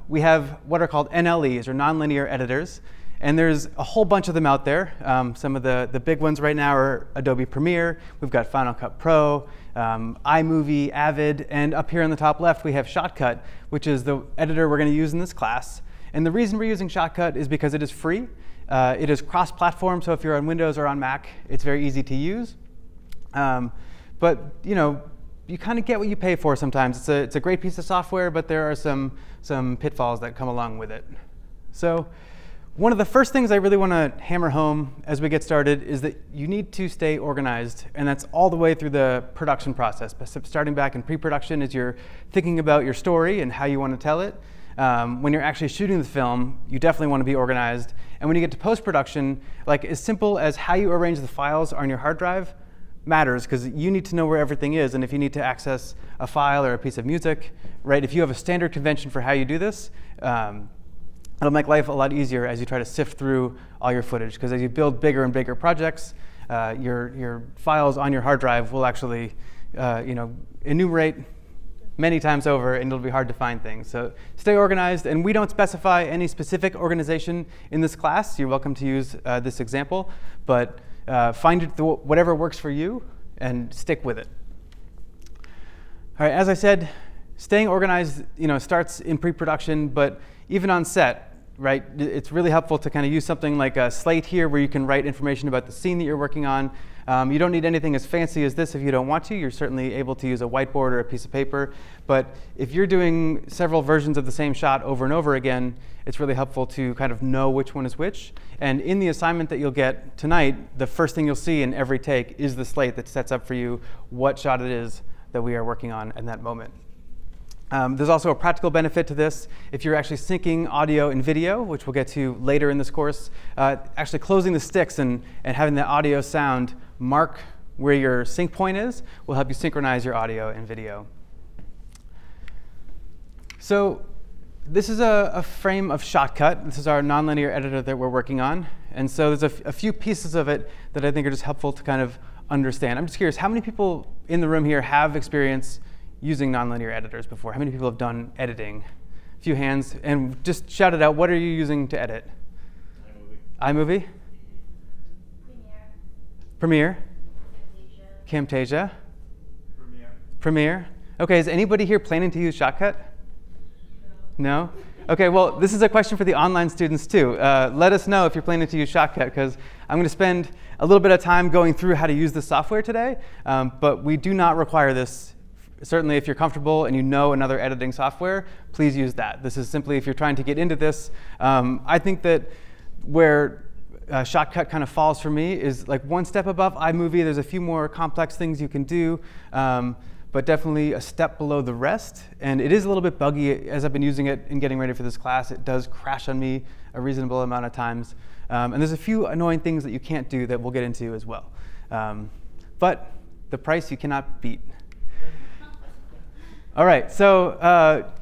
we have what are called NLEs, or nonlinear editors. And there's a whole bunch of them out there. Some of the big ones right now are Adobe Premiere. We've got Final Cut Pro, iMovie, Avid, and up here on the top left, we have Shotcut, which is the editor we're going to use in this class. And the reason we're using Shotcut is because it is free. It is cross-platform, so if you're on Windows or on Mac, it's very easy to use. But you kind of get what you pay for sometimes. It's a great piece of software, but there are some pitfalls that come along with it. So one of the first things I really want to hammer home as we get started is that you need to stay organized, and that's all the way through the production process. Starting back in pre-production as you're thinking about your story and how you want to tell it. When you're actually shooting the film, you definitely want to be organized. And when you get to post-production, like as simple as how you arrange the files on your hard drive matters, because you need to know where everything is. And if you need to access a file or a piece of music, right? If you have a standard convention for how you do this, it'll make life a lot easier as you try to sift through all your footage, because as you build bigger and bigger projects, your files on your hard drive will actually enumerate many times over, and it'll be hard to find things. So stay organized, and we don't specify any specific organization in this class. You're welcome to use this example, but find whatever works for you and stick with it. All right, as I said, staying organized starts in pre-production, but even on set, right, it's really helpful to kind of use something like a slate here where you can write information about the scene that you're working on. You don't need anything as fancy as this if you don't want to. You're certainly able to use a whiteboard or a piece of paper. But if you're doing several versions of the same shot over and over again, it's really helpful to kind of know which one is which. And in the assignment that you'll get tonight, the first thing you'll see in every take is the slate that sets up for you what shot it is that we are working on in that moment. There's also a practical benefit to this. If you're actually syncing audio and video, which we'll get to later in this course, actually closing the sticks and having the audio sound mark where your sync point is will help you synchronize your audio and video. So this is a frame of Shotcut. This is our nonlinear editor that we're working on. And so there's a few pieces of it that I think are just helpful to kind of understand. I'm just curious, how many people in the room here have experience using nonlinear editors before? How many people have done editing? A few hands. And just shout it out. What are you using to edit? iMovie? Premiere? Camtasia? Premiere? OK, is anybody here planning to use Shotcut? No? OK, well, this is a question for the online students, too. Let us know if you're planning to use Shotcut, because I'm going to spend a little bit of time going through how to use this software today. But we do not require this. Certainly, if you're comfortable and you know another editing software, please use that. This is simply if you're trying to get into this. I think that where Shotcut kind of falls for me is like one step above iMovie. There's a few more complex things you can do, but definitely a step below the rest. And it is a little bit buggy. As I've been using it and getting ready for this class, it does crash on me a reasonable amount of times. And there's a few annoying things that you can't do that we'll get into as well. But the price you cannot beat. All right, so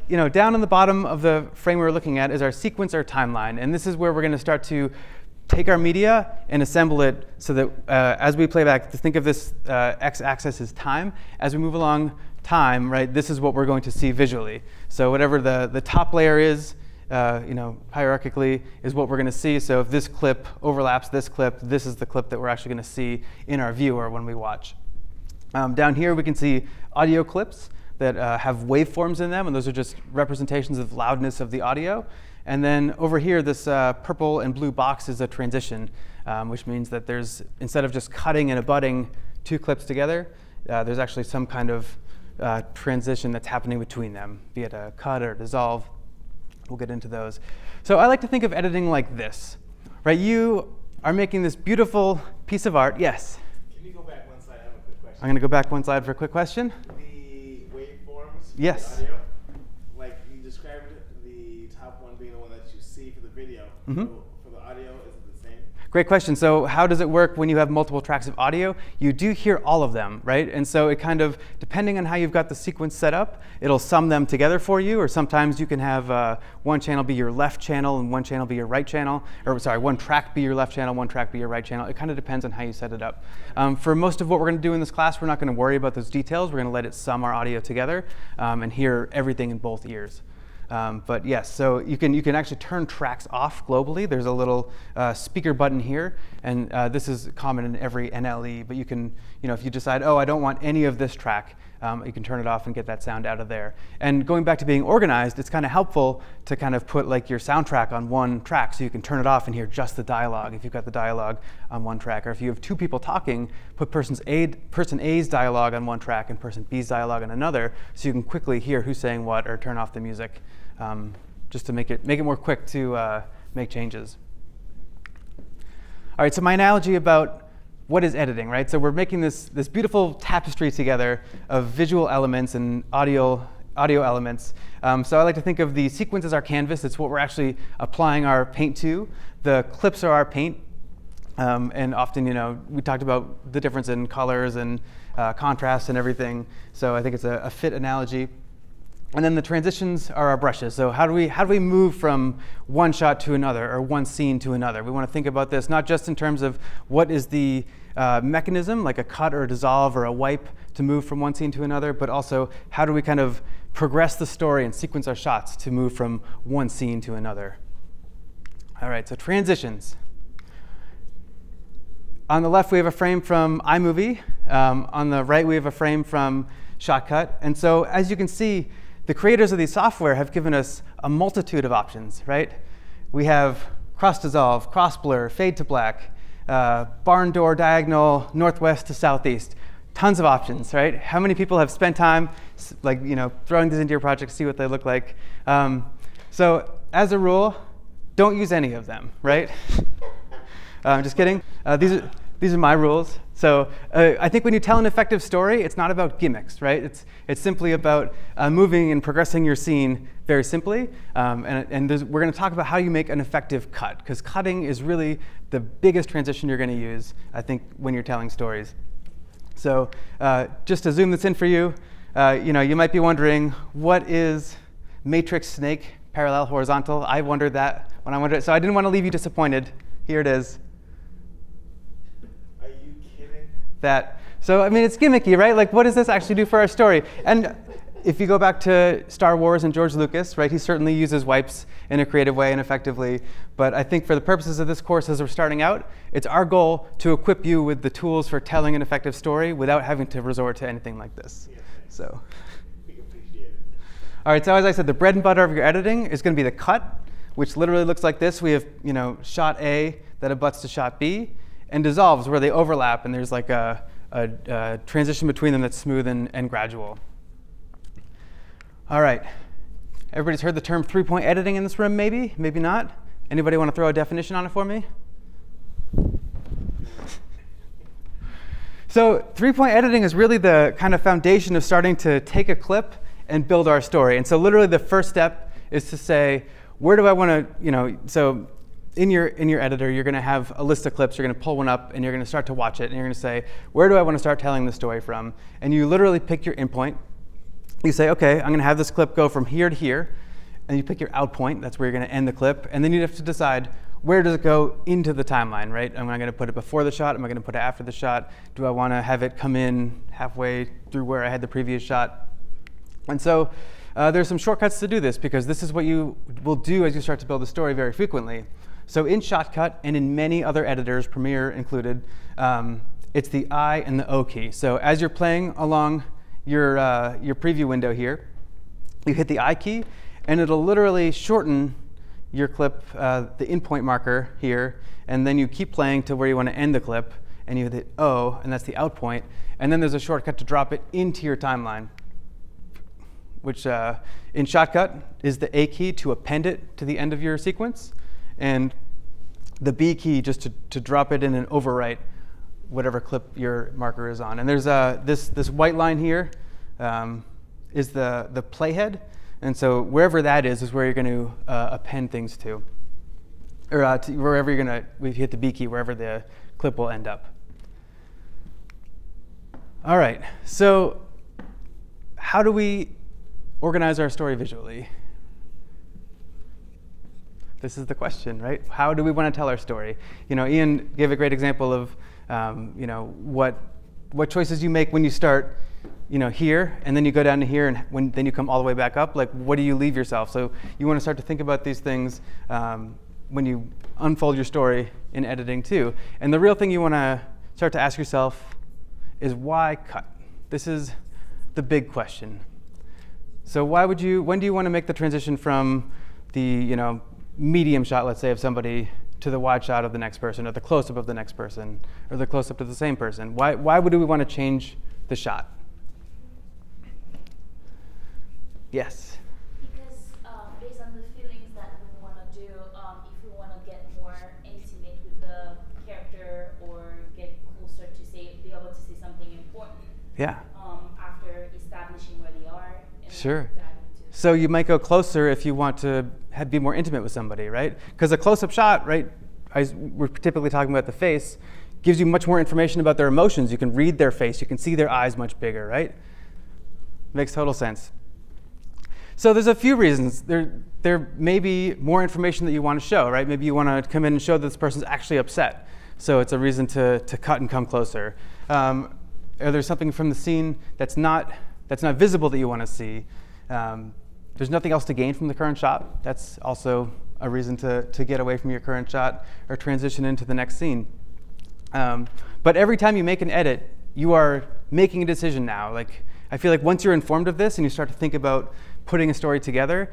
down on the bottom of the frame we're looking at is our sequencer timeline, and this is where we're going to start to take our media and assemble it so that as we play back, think of this x-axis as time. As we move along time, right, this is what we're going to see visually. So whatever the top layer is, hierarchically, is what we're going to see. So if this clip overlaps this clip, this is the clip that we're actually going to see in our viewer when we watch. Down here, we can see audio clips that have waveforms in them, and those are just representations of loudness of the audio. And then over here, this purple and blue box is a transition, which means that there's, instead of just cutting and abutting two clips together, there's actually some kind of transition that's happening between them, be it a cut or a dissolve. We'll get into those. So I like to think of editing like this, right? You are making this beautiful piece of art. Yes? Can you go back one slide? I have a quick question. I'm going to go back one slide for a quick question. The waveforms, yes. The audio, like you described the top one being the one that you see for the video. Mm-hmm. For the audio, is it the same? Great question. So how does it work when you have multiple tracks of audio? You do hear all of them, right? And so it kind of, depending on how you've got the sequence set up, it'll sum them together for you, or sometimes you can have one channel be your left channel and one channel be your right channel, or sorry, one track be your left channel, one track be your right channel. It kind of depends on how you set it up. For most of what we're going to do in this class, we're not going to worry about those details. We're going to let it sum our audio together and hear everything in both ears. But yes, so you can actually turn tracks off globally. There's a little speaker button here, and this is common in every NLE. But you can, if you decide, oh, I don't want any of this track, you can turn it off and get that sound out of there. And going back to being organized, it's kind of helpful to kind of put like your soundtrack on one track, so you can turn it off and hear just the dialogue if you've got the dialogue on one track. Or if you have two people talking, put person A's dialogue on one track and person B's dialogue on another, so you can quickly hear who's saying what, or turn off the music. Just to make it more quick to make changes. All right, so my analogy about what is editing, right? So we're making this beautiful tapestry together of visual elements and audio elements. So I like to think of the sequence as our canvas. It's what we're actually applying our paint to. The clips are our paint. And often, we talked about the difference in colors and contrast and everything. So I think it's a fit analogy. And then the transitions are our brushes. So how do we move from one shot to another, or one scene to another? We want to think about this not just in terms of what is the mechanism, like a cut or a dissolve or a wipe to move from one scene to another, but also how do we kind of progress the story and sequence our shots to move from one scene to another. All right, so transitions. On the left, we have a frame from iMovie. On the right, we have a frame from Shotcut. And so as you can see, the creators of these software have given us a multitude of options, right? We have cross dissolve, cross blur, fade to black, barn door diagonal, northwest to southeast. Tons of options, right? How many people have spent time throwing these into your project to see what they look like? So as a rule, don't use any of them, right? Just kidding. These are my rules. So I think when you tell an effective story, it's not about gimmicks, right? It's simply about moving and progressing your scene very simply. And we're going to talk about how you make an effective cut, because cutting is really the biggest transition you're going to use, I think, when you're telling stories. So just to zoom this in for you, you might be wondering, what is matrix snake parallel horizontal? I wondered that when I wondered. So I didn't want to leave you disappointed. Here it is. So I mean, it's gimmicky, right? Like, what does this actually do for our story? And if you go back to Star Wars and George Lucas, right, he certainly uses wipes in a creative way and effectively. But I think for the purposes of this course, as we're starting out, it's our goal to equip you with the tools for telling an effective story without having to resort to anything like this. Yeah, so, we appreciate it. All right. So as I said, the bread and butter of your editing is going to be the cut, which literally looks like this. We have, shot A that abuts to shot B, and dissolves where they overlap, and there's like a transition between them that's smooth and gradual. All right. Everybody's heard the term three-point editing in this room, maybe? Maybe not? Anybody want to throw a definition on it for me? So three-point editing is really the kind of foundation of starting to take a clip and build our story. And so literally the first step is to say, where do I want to, so in your editor, you're going to have a list of clips. You're going to pull one up, and you're going to start to watch it. And you're going to say, where do I want to start telling the story from? And you literally pick your endpoint. you say, OK, I'm going to have this clip go from here to here. And you pick your out point. That's where you're going to end the clip. And then you have to decide, where does it go into the timeline, right? Am I going to put it before the shot? Am I going to put it after the shot? Do I want to have it come in halfway through where I had the previous shot? And so there's some shortcuts to do this, because this is what you will do as you start to build a story very frequently. So in Shotcut and in many other editors, Premiere included, it's the I and the O key. So as you're playing along your preview window here, you hit the I key, and it'll literally shorten your clip, the in point marker here, and then you keep playing to where you want to end the clip, and you hit O, and that's the out point. And then there's a shortcut to drop it into your timeline, which in Shotcut is the A key to append it to the end of your sequence, and the B key just to drop it in and overwrite whatever clip your marker is on. And there's this white line here is the playhead. And so wherever that is where you're going to append things to. Or wherever you're going to, if you hit the B key, wherever the clip will end up. All right, so how do we organize our story visually? This is the question, right? How do we want to tell our story? You know, Ian gave a great example of you know, what choices you make when you start, you know, here, and then you go down to here, and then you come all the way back up. Like, what do you leave yourself? So you want to start to think about these things when you unfold your story in editing too. And the real thing you want to start to ask yourself is, why cut? This is the big question. So when do you want to make the transition from the, you know, medium shot, let's say, of somebody, to the wide shot of the next person, or the close-up of the next person, or the close-up to the same person? Why would we want to change the shot? Yes? Because based on the feelings that we want to do, if we want to get more intimate with the character or get closer to be able to say something important, Yeah. After establishing where they are. And Sure. dive into. So you might go closer if you want to be more intimate with somebody, right? Because a close-up shot, right, we're typically talking about the face, gives you much more information about their emotions. You can read their face. You can see their eyes much bigger, right? Makes total sense. So there's a few reasons. There may be more information that you want to show, right? Maybe you want to come in and show that this person's actually upset. So it's a reason to cut and come closer. Or there's something from the scene that's not visible that you want to see. There's nothing else to gain from the current shot. That's also a reason to get away from your current shot or transition into the next scene. But every time you make an edit, you are making a decision now. Like, I feel like once you're informed of this and you start to think about putting a story together,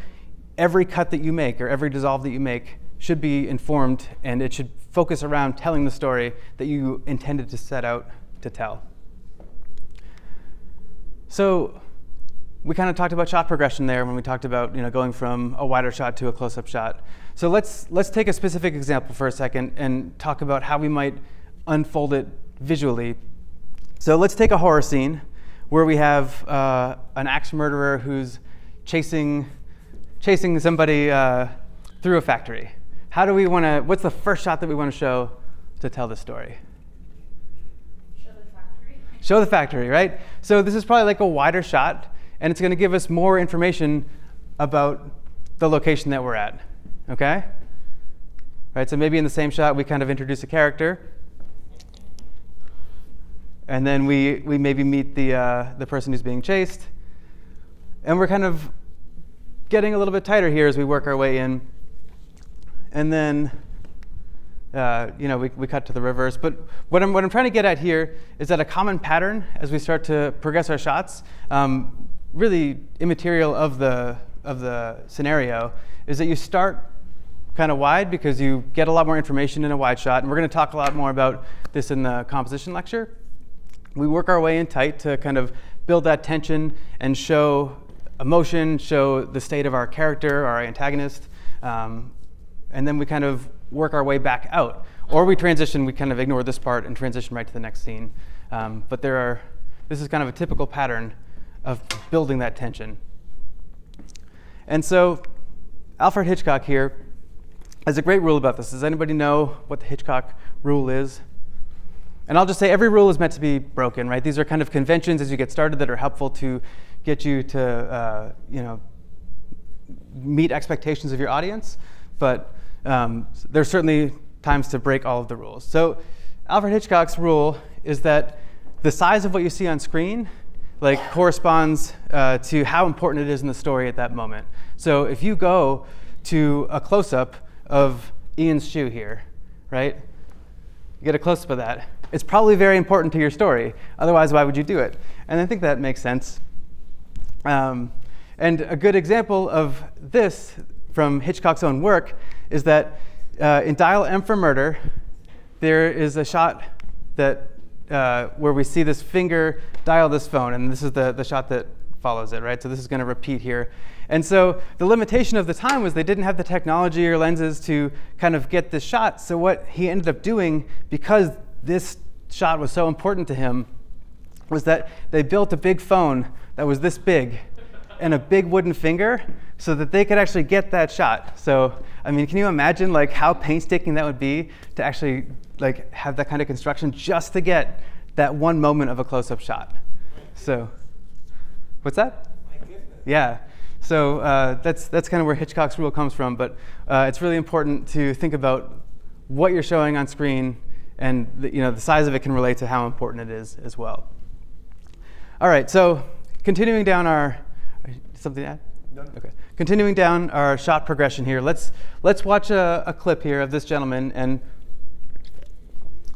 every cut that you make or every dissolve that you make should be informed, and it should focus around telling the story that you intended to set out to tell. So we kind of talked about shot progression there when we talked about, you know, going from a wider shot to a close-up shot. So let's take a specific example for a second and talk about how we might unfold it visually. So let's take a horror scene where we have an axe murderer who's chasing somebody through a factory. How do we want to? What's the first shot that we want to show to tell the story? Show the factory. Show the factory, right? So this is probably like a wider shot, and it's going to give us more information about the location that we're at. Okay? Right. So maybe in the same shot we kind of introduce a character, and then we maybe meet the person who's being chased, and we're kind of getting a little bit tighter here as we work our way in. And then, you know, we cut to the reverse. But what I'm trying to get at here is that a common pattern as we start to progress our shots, really immaterial of the scenario, is that you start kind of wide because you get a lot more information in a wide shot. And we're going to talk a lot more about this in the composition lecture. We work our way in tight to kind of build that tension and show emotion, show the state of our character, our antagonist. And then we kind of work our way back out. Or we kind of ignore this part and transition right to the next scene. But this is kind of a typical pattern of building that tension. And so Alfred Hitchcock here has a great rule about this. Does anybody know what the Hitchcock rule is? And I'll just say every rule is meant to be broken, right? These are kind of conventions as you get started that are helpful to get you to meet expectations of your audience. But there's certainly times to break all of the rules. So Alfred Hitchcock's rule is that the size of what you see on screen corresponds to how important it is in the story at that moment. So if you go to a close-up of Ian's shoe here, right? You get a close-up of that. It's probably very important to your story. Otherwise, why would you do it? And I think that makes sense. And a good example of this from Hitchcock's own work is that in Dial M for Murder, there is a shot that where we see this finger dial this phone, and this is the shot that follows it, right? So this is going to repeat here. And so the limitation of the time was they didn't have the technology or lenses to kind of get this shot. So what he ended up doing, because this shot was so important to him, was that they built a big phone that was this big and a big wooden finger so that they could actually get that shot. So, I mean, can you imagine how painstaking that would be to actually have that kind of construction just to get that one moment of a close-up shot? So, what's that? My goodness. Yeah. So that's kind of where Hitchcock's rule comes from. But it's really important to think about what you're showing on screen, and the size of it can relate to how important it is as well. All right. So continuing down our something to add? No. Okay. Continuing down our shot progression here. Let's watch a clip here of this gentleman, and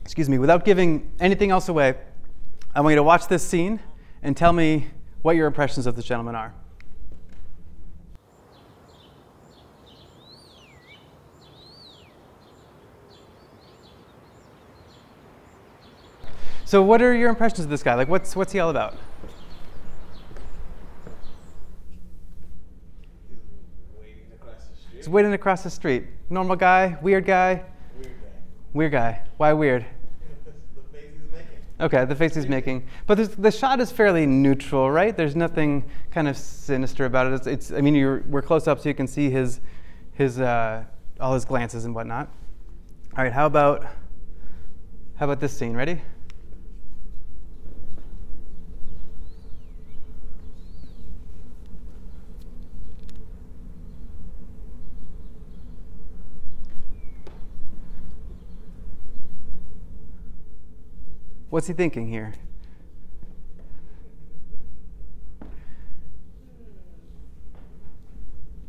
excuse me, without giving anything else away, I want you to watch this scene and tell me what your impressions of this gentleman are. So what are your impressions of this guy? What's he all about? Waiting across the street. He's waiting across the street. Normal guy, weird guy? Weird guy. Weird guy. Why weird? The face he's making. Okay, the face he's making. But the shot is fairly neutral, right? There's nothing kind of sinister about it. I mean, we're close up so you can see his all his glances and whatnot. All right, how about this scene? Ready? What's he thinking here?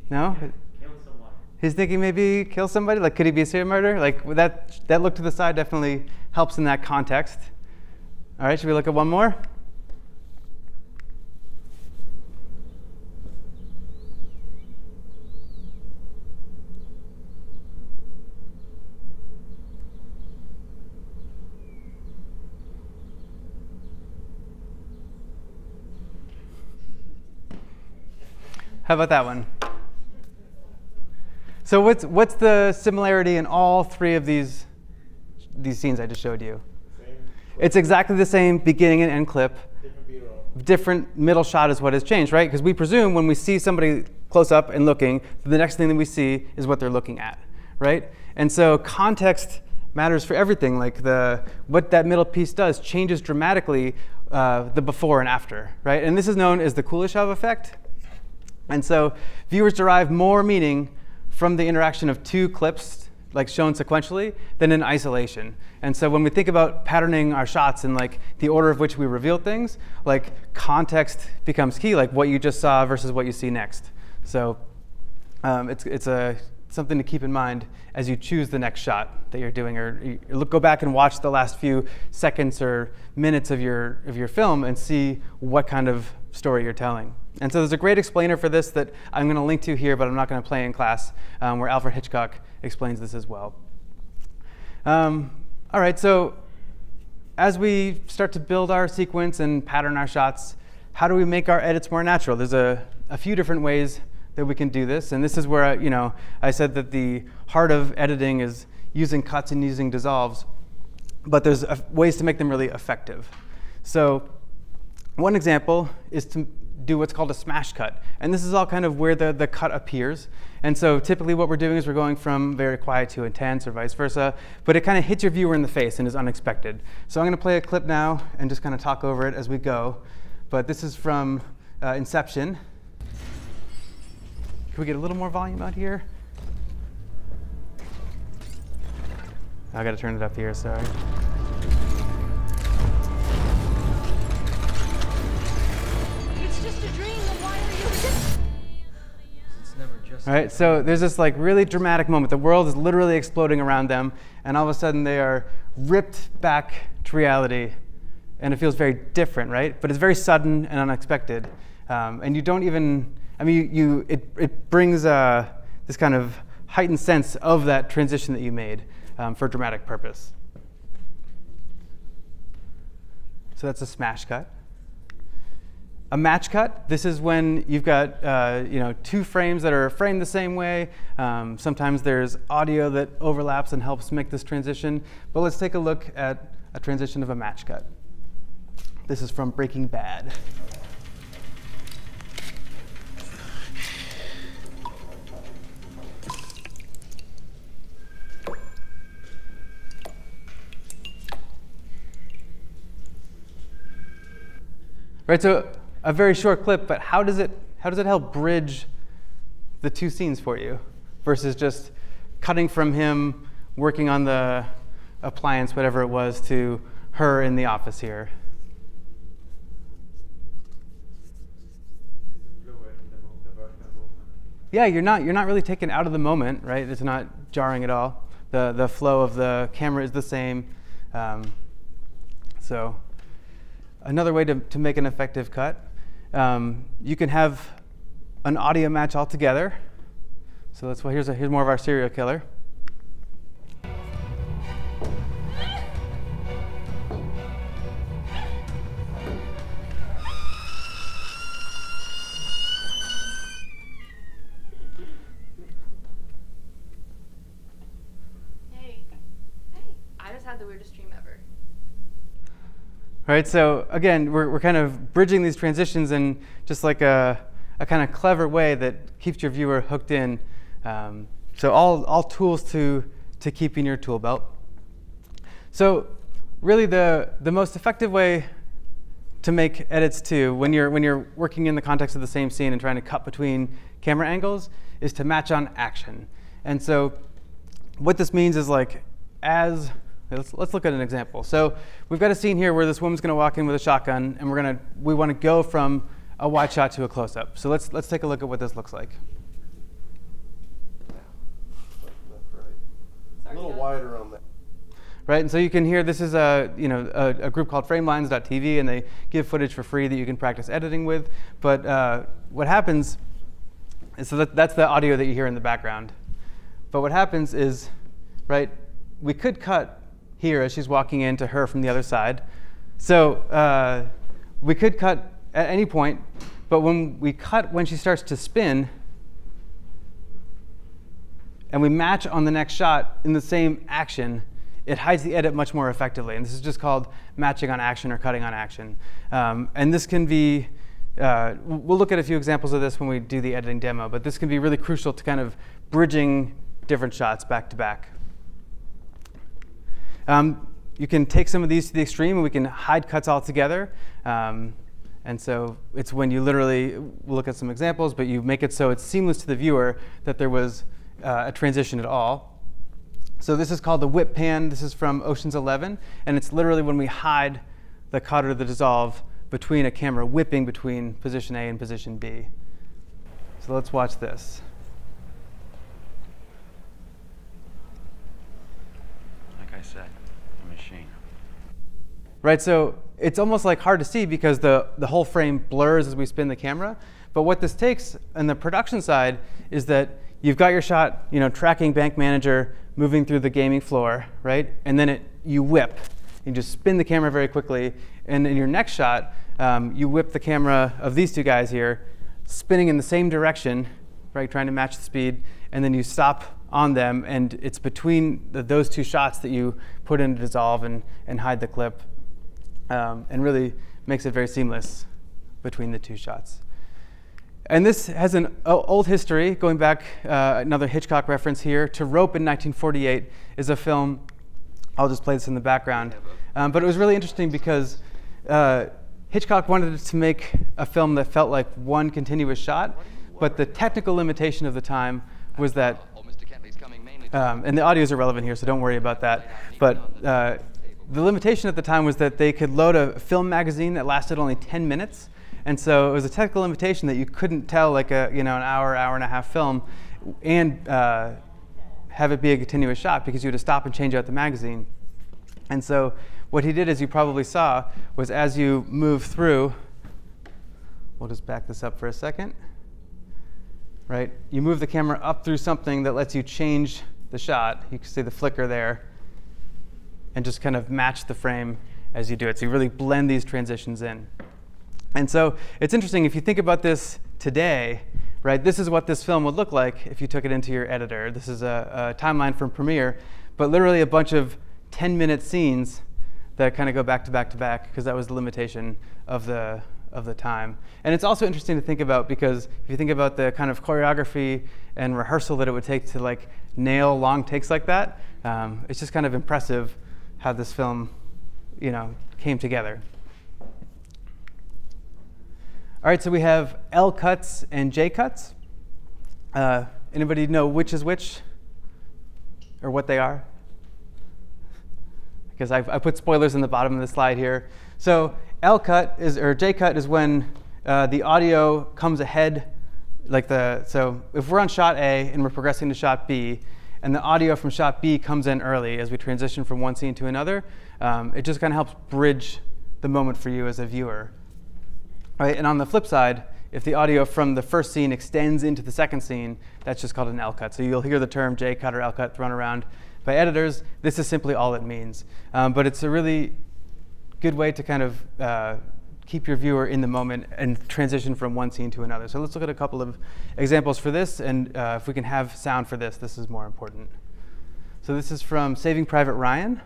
No? Kill someone. He's thinking maybe kill somebody? Could he be a serial murderer? That look to the side definitely helps in that context. All right, should we look at one more? How about that one? So what's the similarity in all three of these scenes I just showed you? Same. It's exactly the same beginning and end clip. Different B-roll. Different middle shot is what has changed, right? Because we presume when we see somebody close up and looking, the next thing that we see is what they're looking at, right? And so context matters for everything. What that middle piece does changes dramatically the before and after, right? And this is known as the Kuleshov effect. And so viewers derive more meaning from the interaction of two clips, shown sequentially, than in isolation. And so when we think about patterning our shots in the order of which we reveal things, context becomes key, what you just saw versus what you see next. So it's something to keep in mind as you choose the next shot that you're doing, or you go back and watch the last few seconds or minutes of your film and see what kind of story you're telling. And so there's a great explainer for this that I'm going to link to here, but I'm not going to play in class, where Alfred Hitchcock explains this as well. All right, so as we start to build our sequence and pattern our shots, how do we make our edits more natural? There's a few different ways that we can do this, and this is where I said that the heart of editing is using cuts and using dissolves, but there's ways to make them really effective. So one example is to do what's called a smash cut. And this is all kind of where the cut appears. And so typically what we're doing is we're going from very quiet to intense or vice versa, but it kind of hits your viewer in the face and is unexpected. So I'm going to play a clip now and just kind of talk over it as we go. But this is from Inception. Can we get a little more volume out here? I got to turn it up here, sorry. It's just a dream, then why are you... All right, so there's this like really dramatic moment. The world is literally exploding around them, and all of a sudden they are ripped back to reality, and it feels very different, right? But it's very sudden and unexpected, and you don't even. I mean, it brings this kind of heightened sense of that transition that you made for dramatic purpose. So that's a smash cut. A match cut, this is when you've got two frames that are framed the same way. Sometimes there's audio that overlaps and helps make this transition. But let's take a look at a transition of a match cut. This is from Breaking Bad. Right, so a very short clip, but how does it help bridge the two scenes for you versus just cutting from him working on the appliance, whatever it was, to her in the office here? Yeah, you're not really taken out of the moment, right? It's not jarring at all. The flow of the camera is the same. So another way to make an effective cut. You can have an audio match altogether. So here's more of our serial killer. Hey, I just had the weirdest dream ever. All right, so again, we're kind of bridging these transitions in just like a kind of clever way that keeps your viewer hooked in. So all tools to keep in your tool belt. So really the most effective way to make edits too, when you're working in the context of the same scene and trying to cut between camera angles, is to match on action. And so what this means is like let's look at an example. So we've got a scene here where this woman's going to walk in with a shotgun, and we want to go from a wide shot to a close-up. So let's take a look at what this looks like. A little wider on that. Right, and so you can hear this is a group called Framelines.tv, and they give footage for free that you can practice editing with. But what happens is, so that's the audio that you hear in the background. But what happens is, right, we could cut here as she's walking into her from the other side. So we could cut at any point, but when we cut when she starts to spin, and we match on the next shot in the same action, it hides the edit much more effectively. And this is just called matching on action or cutting on action. And this can be, we'll look at a few examples of this when we do the editing demo, but this can be really crucial to kind of bridging different shots back to back. You can take some of these to the extreme, and we can hide cuts altogether. And so it's when you literally, we'll look at some examples, but you make it so it's seamless to the viewer that there was a transition at all. So this is called the whip pan. This is from Ocean's 11, and it's literally when we hide the cut or the dissolve between a camera whipping between position A and position B. So let's watch this. Like I said, a machine. Right, so it's almost like hard to see because the whole frame blurs as we spin the camera. But what this takes on the production side is that you've got your shot, tracking Bank Manager moving through the gaming floor, right? And then you whip. You just spin the camera very quickly. And in your next shot, you whip the camera of these two guys here, spinning in the same direction, right, trying to match the speed. And then you stop on them, and it's between those two shots that you put in dissolve and hide the clip. And really makes it very seamless. between the two shots. And this has an old history, going back, another Hitchcock reference here, to Rope in 1948 is a film, I'll just play this in the background. But it was really interesting because Hitchcock wanted to make a film that felt like one continuous shot, but the technical limitation of the time was that, and the audio is irrelevant here, so don't worry about that, but the limitation at the time was that they could load a film magazine that lasted only 10 minutes. And so it was a technical limitation that you couldn't tell like an hour and a half film and have it be a continuous shot because you had to stop and change out the magazine. And so what he did, as you probably saw, was as you move through, we'll just back this up for a second, right? You move the camera up through something that lets you change the shot. You can see the flicker there and just kind of match the frame as you do it. So you really blend these transitions in. And so it's interesting, if you think about this today, right, this is what this film would look like if you took it into your editor. This is a timeline from Premiere, but literally a bunch of 10-minute scenes that kind of go back to back to back, because that was the limitation of the time. And it's also interesting to think about, because if you think about the kind of choreography and rehearsal that it would take to like nail long takes like that, it's just kind of impressive how this film, came together. All right, so we have L cuts and J cuts. Anybody know which is which, or what they are? Because I put spoilers in the bottom of the slide here. So L cut or J cut is when the audio comes ahead, so if we're on shot A and we're progressing to shot B, and the audio from shot B comes in early as we transition from one scene to another, it just kind of helps bridge the moment for you as a viewer. Right, and on the flip side, if the audio from the first scene extends into the second scene, that's just called an L cut. So you'll hear the term J cut or L cut thrown around by editors. This is simply all it means. But it's a really good way to kind of keep your viewer in the moment and transition from one scene to another. So let's look at a couple of examples for this, and if we can have sound for this, this is more important. So this is from Saving Private Ryan.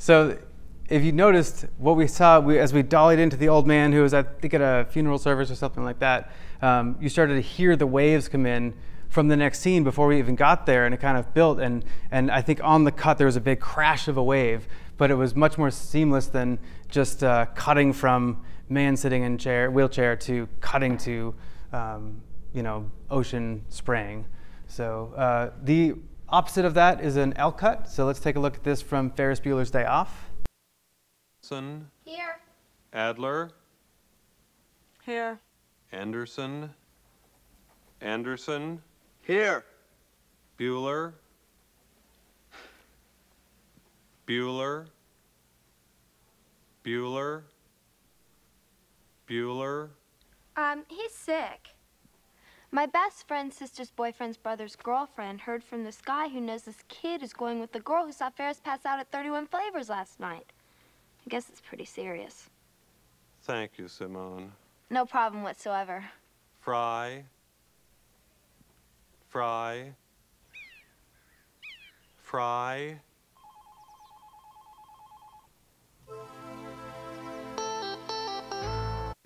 So if you noticed what we saw as we dollied into the old man, who was, I think, at a funeral service or something like that, you started to hear the waves come in from the next scene before we even got there, and it kind of built. And I think on the cut there was a big crash of a wave, but it was much more seamless than just cutting from man sitting in wheelchair to cutting to ocean spraying. So the opposite of that is an L cut. So let's take a look at this from Ferris Bueller's Day Off. Here. Adler. Here. Anderson. Anderson. Here. Bueller. Bueller. Bueller. Bueller. He's sick. My best friend's sister's boyfriend's brother's girlfriend heard from this guy who knows this kid is going with the girl who saw Ferris pass out at 31 Flavors last night. I guess it's pretty serious. Thank you, Simone. No problem whatsoever. Fry. Fry. Fry.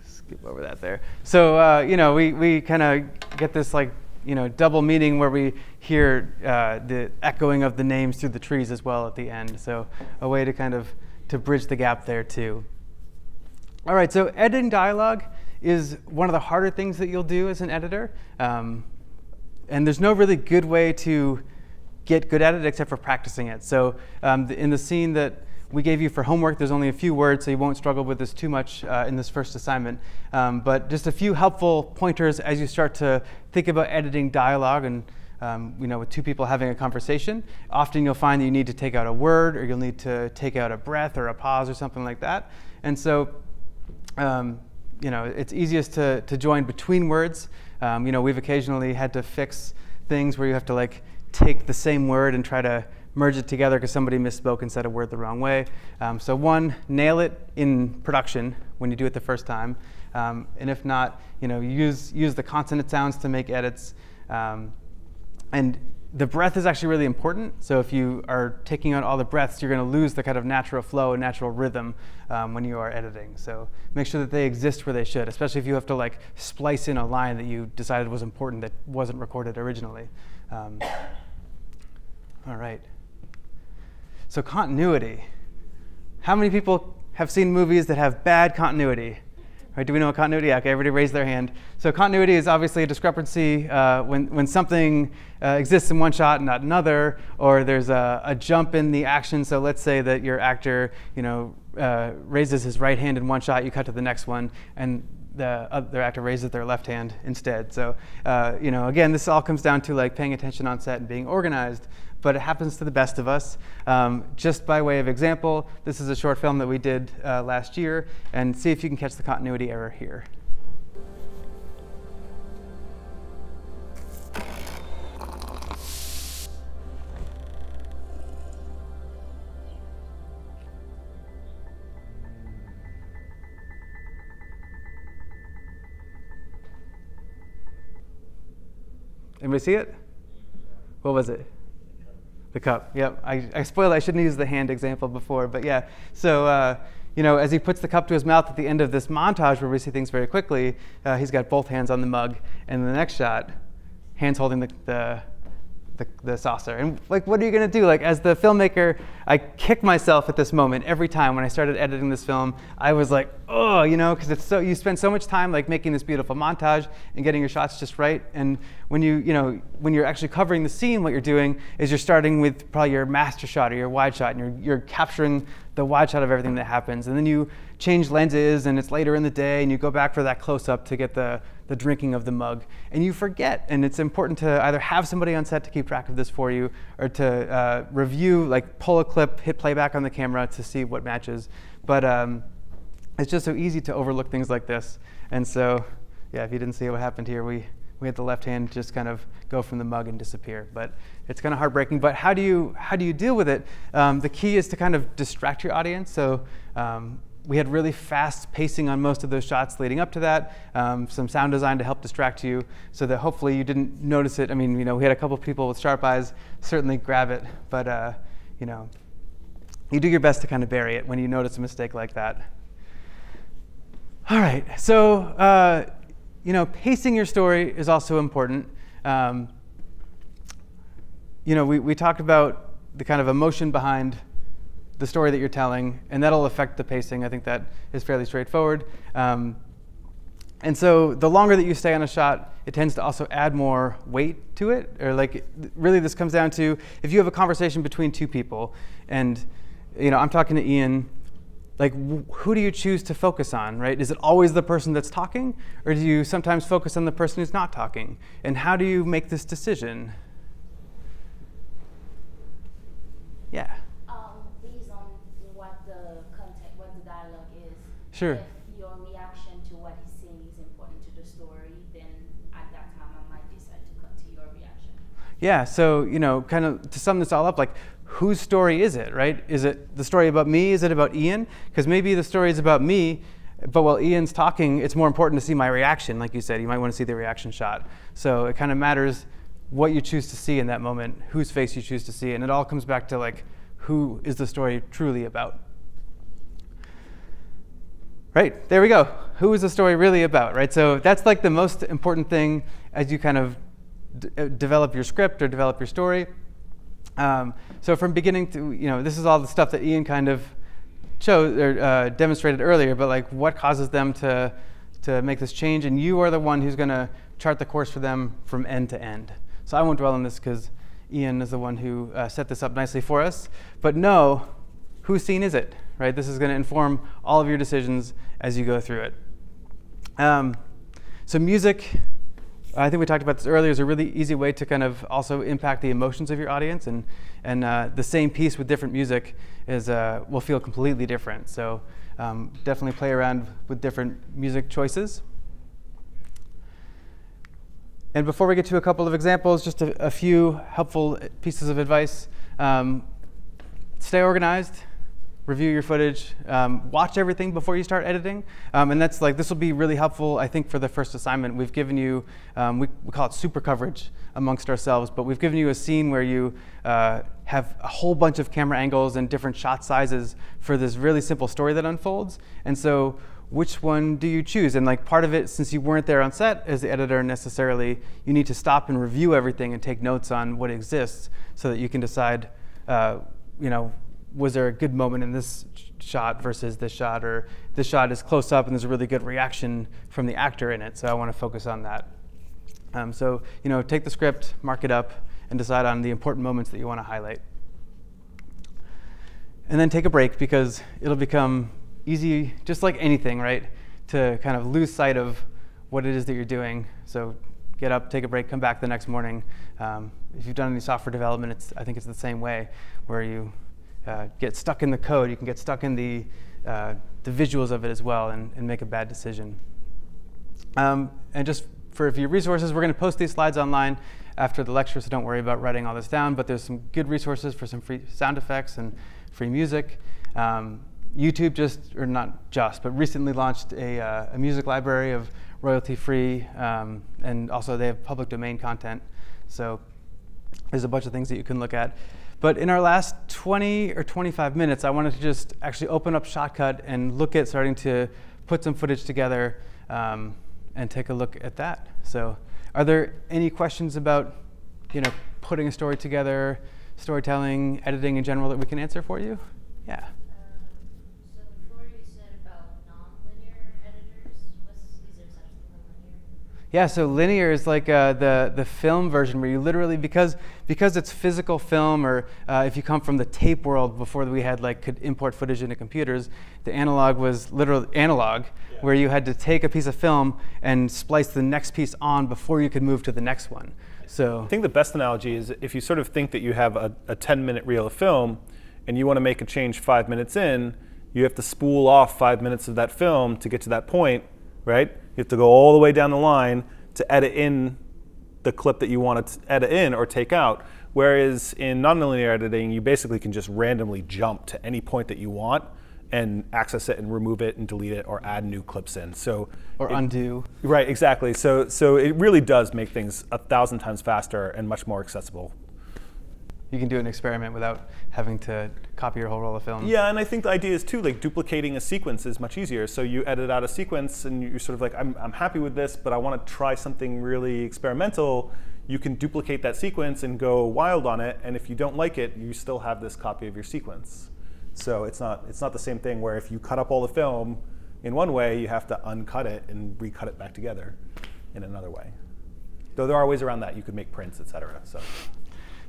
Skip over that there. So, we kind of get this double meaning where we hear the echoing of the names through the trees as well at the end. So a way to kind of to bridge the gap there too. All right, so editing dialogue is one of the harder things that you'll do as an editor. And there's no really good way to get good at it except for practicing it. So in the scene that we gave you for homework. There's only a few words, so you won't struggle with this too much in this first assignment. But just a few helpful pointers as you start to think about editing dialogue and with two people having a conversation. Often you'll find that you need to take out a word, or you'll need to take out a breath or a pause or something like that. And so it's easiest to join between words. We've occasionally had to fix things where you have to like take the same word and try to merge it together because somebody misspoke and said a word the wrong way. So one, nail it in production when you do it the first time. And if not, use the consonant sounds to make edits. And the breath is actually really important. So if you are taking out all the breaths, you're going to lose the kind of natural flow and natural rhythm when you are editing. So make sure that they exist where they should, especially if you have to like splice in a line that you decided was important that wasn't recorded originally. All right. So continuity. How many people have seen movies that have bad continuity? Right, do we know what continuity is? Okay, everybody raise their hand. So continuity is obviously a discrepancy when something exists in one shot and not another, or there's a jump in the action. So let's say that your actor, raises his right hand in one shot, you cut to the next one, and the other actor raises their left hand instead. So, again, this all comes down to like paying attention on set and being organized, but it happens to the best of us. Just by way of example, this is a short film that we did last year, and see if you can catch the continuity error here. Anybody see it? What was it? The cup. Yep. I spoiled. I shouldn't use the hand example before, but yeah. So as he puts the cup to his mouth at the end of this montage where we see things very quickly, he's got both hands on the mug, and in the next shot, hands holding the saucer. And like, what are you going to do? Like, as the filmmaker, I kick myself at this moment every time. When I started editing this film, I was like, oh, because it's you spend so much time like making this beautiful montage and getting your shots just right. And when when you're actually covering the scene, what you're doing is you're starting with probably your master shot or your wide shot, and you're capturing the wide shot of everything that happens. And then you change lenses, and it's later in the day, and you go back for that close-up to get the drinking of the mug, and you forget. And it's important to either have somebody on set to keep track of this for you, or to review, like pull a clip, hit playback on the camera to see what matches. But it's just so easy to overlook things like this. And so, yeah, if you didn't see what happened here, we had the left hand just kind of go from the mug and disappear. But it's kind of heartbreaking. But how do you deal with it? The key is to kind of distract your audience. So we had really fast pacing on most of those shots leading up to that, some sound design to help distract you so that hopefully you didn't notice it. I mean, we had a couple people with sharp eyes certainly grab it, but you do your best to kind of bury it when you notice a mistake like that. All right, so pacing your story is also important. We talked about the kind of emotion behind the story that you're telling, and that'll affect the pacing. I think that is fairly straightforward. And so the longer that you stay on a shot, it tends to also add more weight to it. Or like, really this comes down to, if you have a conversation between two people, and I'm talking to Ian, like, who do you choose to focus on, right? Is it always the person that's talking, or do you sometimes focus on the person who's not talking? And how do you make this decision? Yeah. Based on what the content, what the dialogue is. Sure. If your reaction to what he's saying is important to the story, then at that time I might decide to cut to your reaction. Yeah. So kind of to sum this all up, like, whose story is it, right? Is it the story about me? Is it about Ian? Because maybe the story is about me, but while Ian's talking, it's more important to see my reaction. Like you said, you might want to see the reaction shot. So it kind of matters what you choose to see in that moment, whose face you choose to see, and it all comes back to like, who is the story truly about? Right, there we go. Who is the story really about, right? So that's like the most important thing as you kind of develop your script or develop your story. So from beginning to, this is all the stuff that Ian kind of showed or demonstrated earlier, but like, what causes them to make this change? And you are the one who's going to chart the course for them from end to end. So I won't dwell on this because Ian is the one who set this up nicely for us. But know whose scene is it, right? This is going to inform all of your decisions as you go through it. So music, I think we talked about this earlier, is a really easy way to kind of also impact the emotions of your audience, and the same piece with different music will feel completely different. So definitely play around with different music choices. And before we get to a couple of examples, just a few helpful pieces of advice. Stay organized. Review your footage, watch everything before you start editing, and that's this will be really helpful, I think, for the first assignment. We've given you, we call it super coverage amongst ourselves, but we've given you a scene where you have a whole bunch of camera angles and different shot sizes for this really simple story that unfolds. And so which one do you choose? And part of it, since you weren't there on set as the editor necessarily, you need to stop and review everything and take notes on what exists so that you can decide, was there a good moment in this shot versus this shot, or this shot is close up and there's a really good reaction from the actor in it, so I want to focus on that. So take the script, mark it up, and decide on the important moments that you want to highlight. And then take a break, because it'll become easy, just like anything, right, to kind of lose sight of what it is that you're doing. So get up, take a break, come back the next morning. If you've done any software development, I think it's the same way, where you get stuck in the code, you can get stuck in the visuals of it as well, and make a bad decision. And just for a few resources, we're going to post these slides online after the lecture, so don't worry about writing all this down, but there's some good resources for some free sound effects and free music. YouTube but recently launched a music library of royalty-free, and also they have public domain content. So there's a bunch of things that you can look at. But in our last 20 or 25 minutes, I wanted to just actually open up Shotcut and look at starting to put some footage together, and take a look at that. So are there any questions about putting a story together, storytelling, editing in general that we can answer for you? Yeah. So before you said about non-linear editors, is there such thing as linear? Yeah, so linear is like the film version, where you literally, because it's physical film, or if you come from the tape world before we had could import footage into computers, the analog was literally analog, where you had to take a piece of film and splice the next piece on before you could move to the next one. So I think the best analogy is if you sort of think that you have a 10-minute reel of film and you want to make a change 5 minutes in, you have to spool off 5 minutes of that film to get to that point, right? You have to go all the way down the line to edit in the clip that you want to edit in or take out. Whereas in nonlinear editing, you basically can just randomly jump to any point that you want and access it and remove it and delete it or add new clips in. Or undo. Right, exactly. So it really does make things 1,000 times faster and much more accessible. You can do an experiment without having to copy your whole roll of film. Yeah, and I think the idea is too, duplicating a sequence is much easier. So you edit out a sequence and you're sort of I'm happy with this, but I want to try something really experimental. You can duplicate that sequence and go wild on it, and if you don't like it, you still have this copy of your sequence. So it's not the same thing where if you cut up all the film in one way, you have to uncut it and recut it back together in another way. Though there are ways around that. You could make prints, et cetera. So.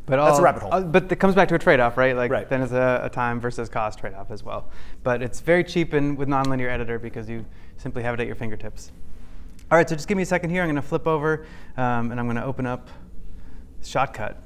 But that's a rabbit hole. But it comes back to a trade-off, right? Right. Then it's a time versus cost trade-off as well. But it's very cheap with nonlinear editor because you simply have it at your fingertips. All right, so just give me a second here. I'm going to flip over, and I'm going to open up Shotcut.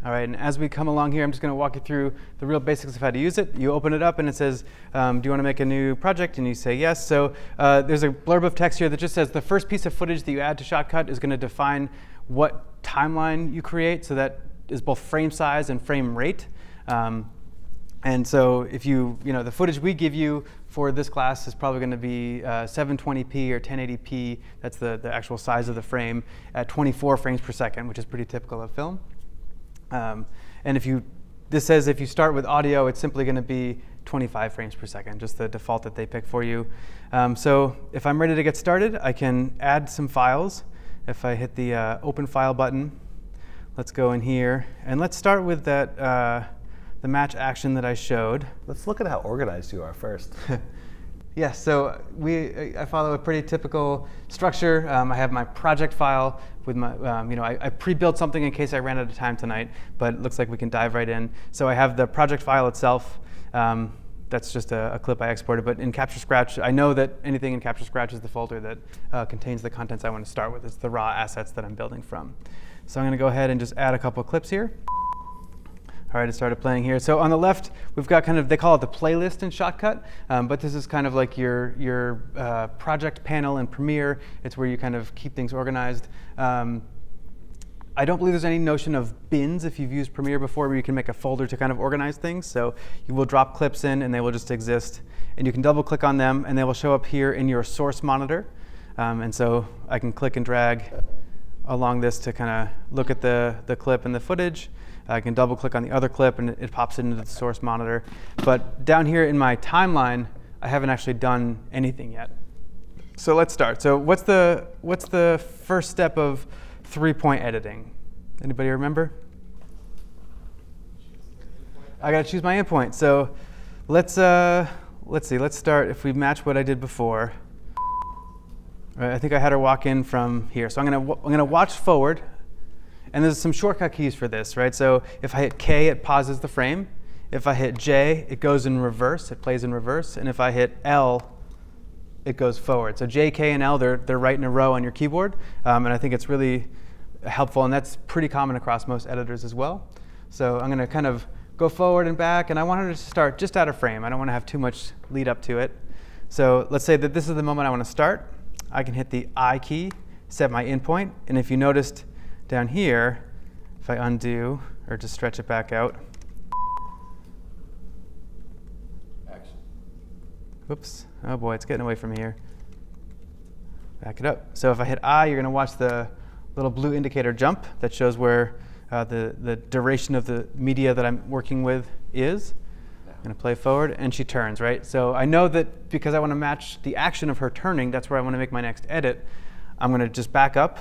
All right, and as we come along here, I'm just going to walk you through the real basics of how to use it. You open it up, and it says, do you want to make a new project? And you say yes. So there's a blurb of text here that just says the first piece of footage that you add to Shotcut is going to define what timeline you create. So that is both frame size and frame rate. And so if the footage we give you for this class is probably going to be 720p or 1080p. That's the actual size of the frame at 24 frames per second, which is pretty typical of film. And this says if you start with audio, it's simply going to be 25 frames per second, just the default that they pick for you. So if I'm ready to get started, I can add some files. If I hit the open file button, let's go in here. And let's start with the match action that I showed. Let's look at how organized you are first. Yes, so I follow a pretty typical structure. I have my project file with my, I pre-built something in case I ran out of time tonight, but it looks like we can dive right in. So I have the project file itself. That's just a clip I exported. But in Capture Scratch, I know that anything in Capture Scratch is the folder that contains the contents I want to start with. It's the raw assets that I'm building from. So I'm going to go ahead and just add a couple of clips here. All right, it started playing here. So on the left, we've got kind of, they call it the playlist in Shotcut, but this is kind of like your project panel in Premiere. It's where you kind of keep things organized. I don't believe there's any notion of bins if you've used Premiere before, where you can make a folder to kind of organize things. So you will drop clips in, and they will just exist. And you can double click on them, and they will show up here in your source monitor. And so I can click and drag along this to kind of look at the clip and the footage. I can double click on the other clip and it pops into the source monitor. But down here in my timeline, I haven't actually done anything yet. So let's start. So what's the first step of 3-point editing? Anybody remember? I gotta choose my endpoint. So let's see. Let's start. If we match what I did before, right, I think I had her walk in from here. So I'm gonna watch forward. And there's some shortcut keys for this, right? So if I hit K, it pauses the frame. If I hit J, it goes in reverse. It plays in reverse. And if I hit L, it goes forward. So J, K, and L, they're right in a row on your keyboard. And I think it's really helpful. And that's pretty common across most editors as well. So I'm going to kind of go forward and back. And I want her to start just out of frame. I don't want to have too much lead up to it. So let's say that this is the moment I want to start. I can hit the I key, set my endpoint. And if you noticed, down here, if I undo or just stretch it back out. Action. Whoops. Oh boy, it's getting away from here. Back it up. So if I hit I, you're going to watch the little blue indicator jump that shows where the duration of the media that I'm working with is. I'm going to play forward, and she turns, right? So I know that because I want to match the action of her turning, that's where I want to make my next edit. I'm going to just back up.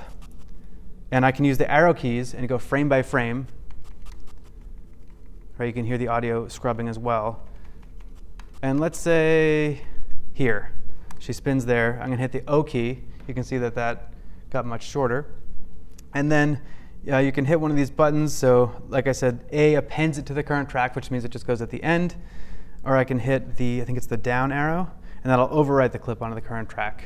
And I can use the arrow keys and go frame by frame. Right, you can hear the audio scrubbing as well. And let's say here, she spins there. I'm going to hit the O key. You can see that that got much shorter. And then you can hit one of these buttons. So like I said, A appends it to the current track, which means it just goes at the end. Or I can hit the, I think it's the down arrow, and that'll overwrite the clip onto the current track.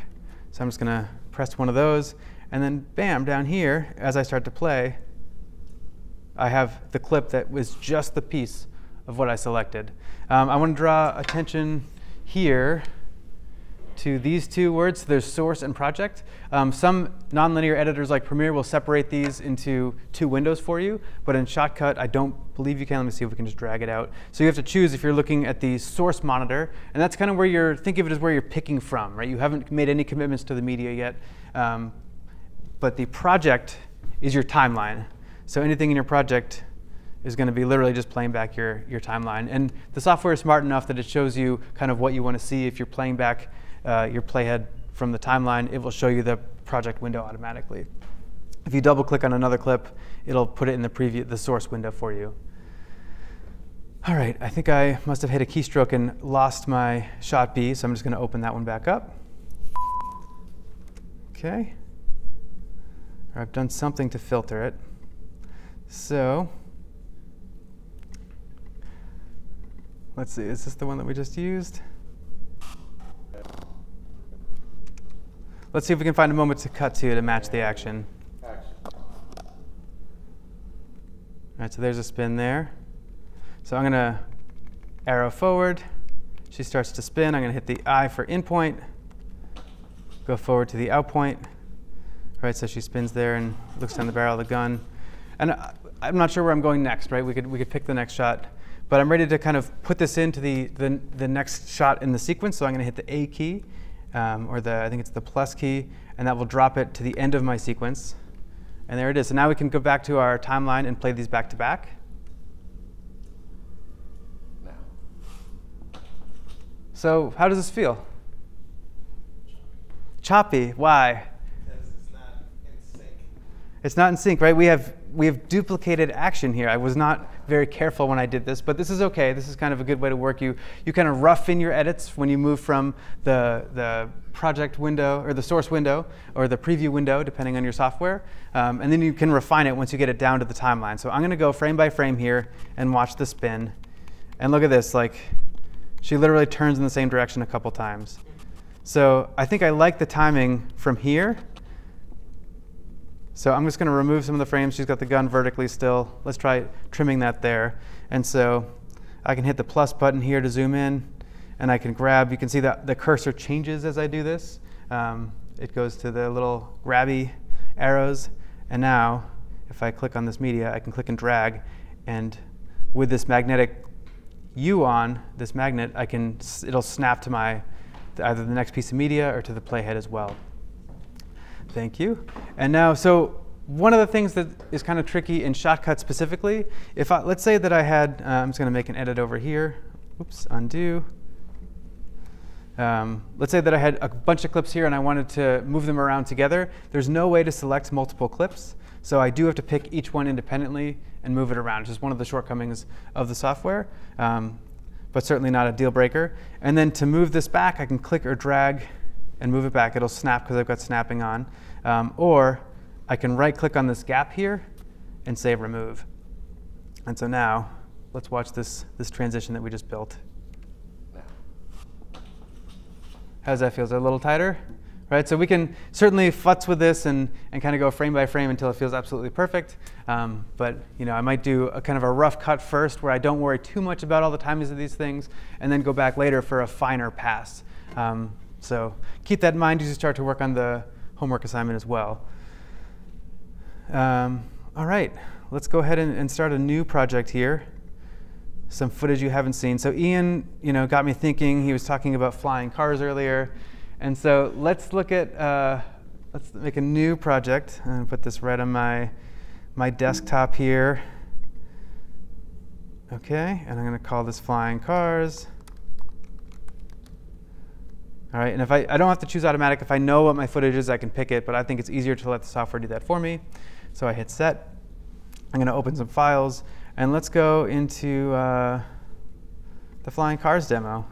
So I'm just going to press one of those. And then, bam, down here, as I start to play, I have the clip that was just the piece of what I selected. I want to draw attention here to these two words. So there's source and project. Some nonlinear editors like Premiere will separate these into two windows for you. But in Shotcut, I don't believe you can. Let me see if we can just drag it out. So you have to choose if you're looking at the source monitor. And that's kind of where you're, think of it as where you're picking from, right? You haven't made any commitments to the media yet. But the project is your timeline. So anything in your project is going to be literally just playing back your timeline. And the software is smart enough that it shows you kind of what you want to see. If you're playing back your playhead from the timeline, it will show you the project window automatically. If you double click on another clip, it'll put it in the preview, the source window for you. All right, I think I must have hit a keystroke and lost my shot B, so I'm just going to open that one back up. OK. I've done something to filter it. So let's see, is this the one that we just used? Let's see if we can find a moment to cut to match the action. All right, so there's a spin there. So I'm going to arrow forward. She starts to spin. I'm going to hit the I for in point, go forward to the out point. Right, so she spins there and looks down the barrel of the gun. And I'm not sure where I'm going next, right? We could pick the next shot. But I'm ready to kind of put this into the next shot in the sequence. So I'm going to hit the A key, or I think it's the plus key, and that will drop it to the end of my sequence. And there it is. So now we can go back to our timeline and play these back to back. So how does this feel? Choppy. Why? It's not in sync, right? We have duplicated action here. I was not very careful when I did this, but this is OK. This is kind of a good way to work. You kind of rough in your edits when you move from the project window or the source window or the preview window, depending on your software. And then you can refine it once you get it down to the timeline. So I'm going to go frame by frame here and watch the spin. And look at this. Like, she literally turns in the same direction a couple times. So I think I like the timing from here. So I'm just going to remove some of the frames. She's got the gun vertically still. Let's try trimming that there. And so I can hit the plus button here to zoom in, and I can grab. You can see that the cursor changes as I do this. It goes to the little grabby arrows. And now, if I click on this media, I can click and drag. And with this magnetic U on, this magnet, it'll snap to either the next piece of media or to the playhead as well. Thank you. And now, so one of the things that is kind of tricky in Shotcut specifically, let's say that I had, I'm just going to make an edit over here. Oops, undo. Let's say that I had a bunch of clips here and I wanted to move them around together. There's no way to select multiple clips. So I do have to pick each one independently and move it around. It's just one of the shortcomings of the software, but certainly not a deal breaker. And then to move this back, I can click or drag and move it back. It'll snap because I've got snapping on. Or I can right click on this gap here and say remove. And so now let's watch this transition that we just built. How does that feel? Is it a little tighter? Right, so we can certainly futz with this and kind of go frame by frame until it feels absolutely perfect. But I might do a kind of a rough cut first where I don't worry too much about all the timings of these things, and then go back later for a finer pass. So keep that in mind as you start to work on the homework assignment as well. All right, let's go ahead and start a new project here. Some footage you haven't seen. So Ian, got me thinking. He was talking about flying cars earlier. And so let's look at, let's make a new project and put this right on my desktop here. Okay, and I'm going to call this flying cars. All right, and if I don't have to choose automatic. If I know what my footage is, I can pick it, but I think it's easier to let the software do that for me. So I hit set. I'm going to open some files, and let's go into the flying cars demo.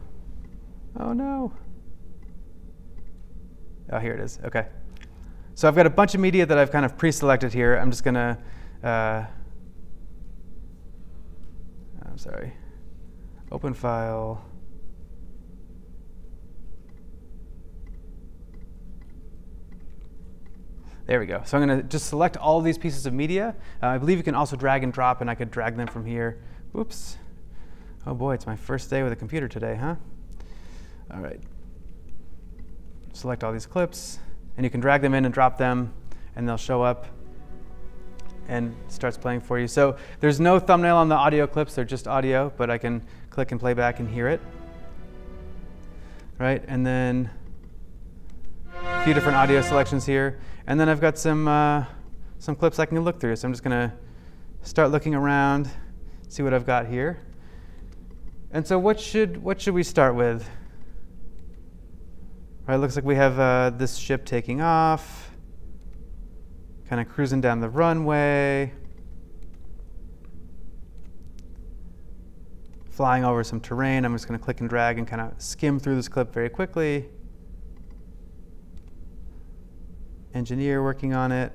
Oh no. Oh, here it is. OK. So I've got a bunch of media that I've kind of pre-selected here. I'm just going to, I'm sorry, open file. There we go. So I'm going to just select all of these pieces of media. I believe you can also drag and drop, and I could drag them from here. Oops. Oh boy, it's my first day with a computer today, huh? All right. Select all these clips, and you can drag them in and drop them, and they'll show up, and it starts playing for you. So there's no thumbnail on the audio clips. They're just audio, but I can click and play back and hear it. Right, and then a few different audio selections here. And then I've got some clips I can look through. So I'm just going to start looking around, see what I've got here. And so what should we start with? Right, looks like we have this ship taking off, kind of cruising down the runway, flying over some terrain. I'm just going to click and drag and kind of skim through this clip very quickly. Engineer working on it.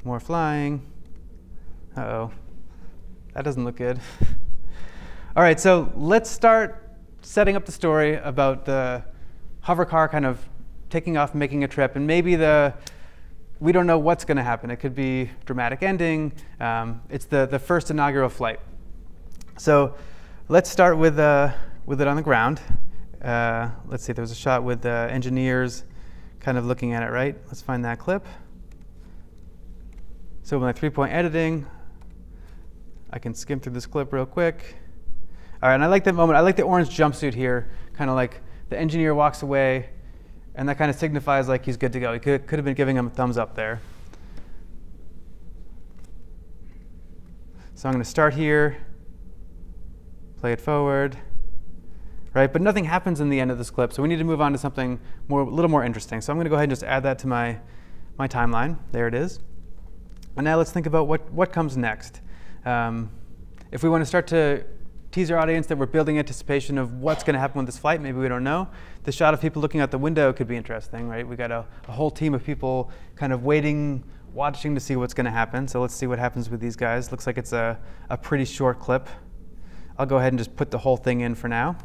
More flying. Uh-oh. That doesn't look good. All right, so let's start setting up the story about the hover car kind of taking off, making a trip, and maybe we don't know what's going to happen. It could be dramatic ending. It's the first inaugural flight. So let's start with it on the ground. Let's see, there's a shot with the engineers kind of looking at it, right? Let's find that clip. So with my 3-point editing, I can skim through this clip real quick. All right, and I like that moment. I like the orange jumpsuit here, kind of like the engineer walks away, and that kind of signifies like he's good to go. He could have been giving him a thumbs up there. So I'm going to start here, play it forward. Right, but nothing happens in the end of this clip, so we need to move on to something a little more interesting. So I'm going to go ahead and just add that to my timeline. There it is. And now let's think about what comes next. If we want to start to tease our audience that we're building anticipation of what's going to happen with this flight, maybe we don't know. The shot of people looking out the window could be interesting, right? We got a whole team of people kind of waiting, watching to see what's going to happen. So let's see what happens with these guys. Looks like it's a pretty short clip. I'll go ahead and just put the whole thing in for now.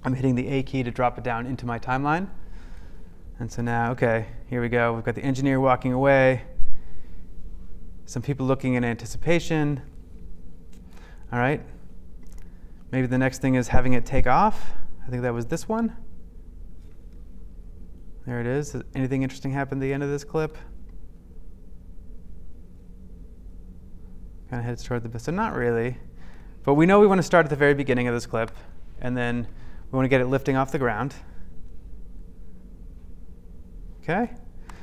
I'm hitting the A key to drop it down into my timeline. And so now, okay, here we go. We've got the engineer walking away, some people looking in anticipation. All right. Maybe the next thing is having it take off. I think that was this one. There it is. Anything interesting happen at the end of this clip? Kind of heads toward the best. So not really. But we know we want to start at the very beginning of this clip, and then we want to get it lifting off the ground. Okay?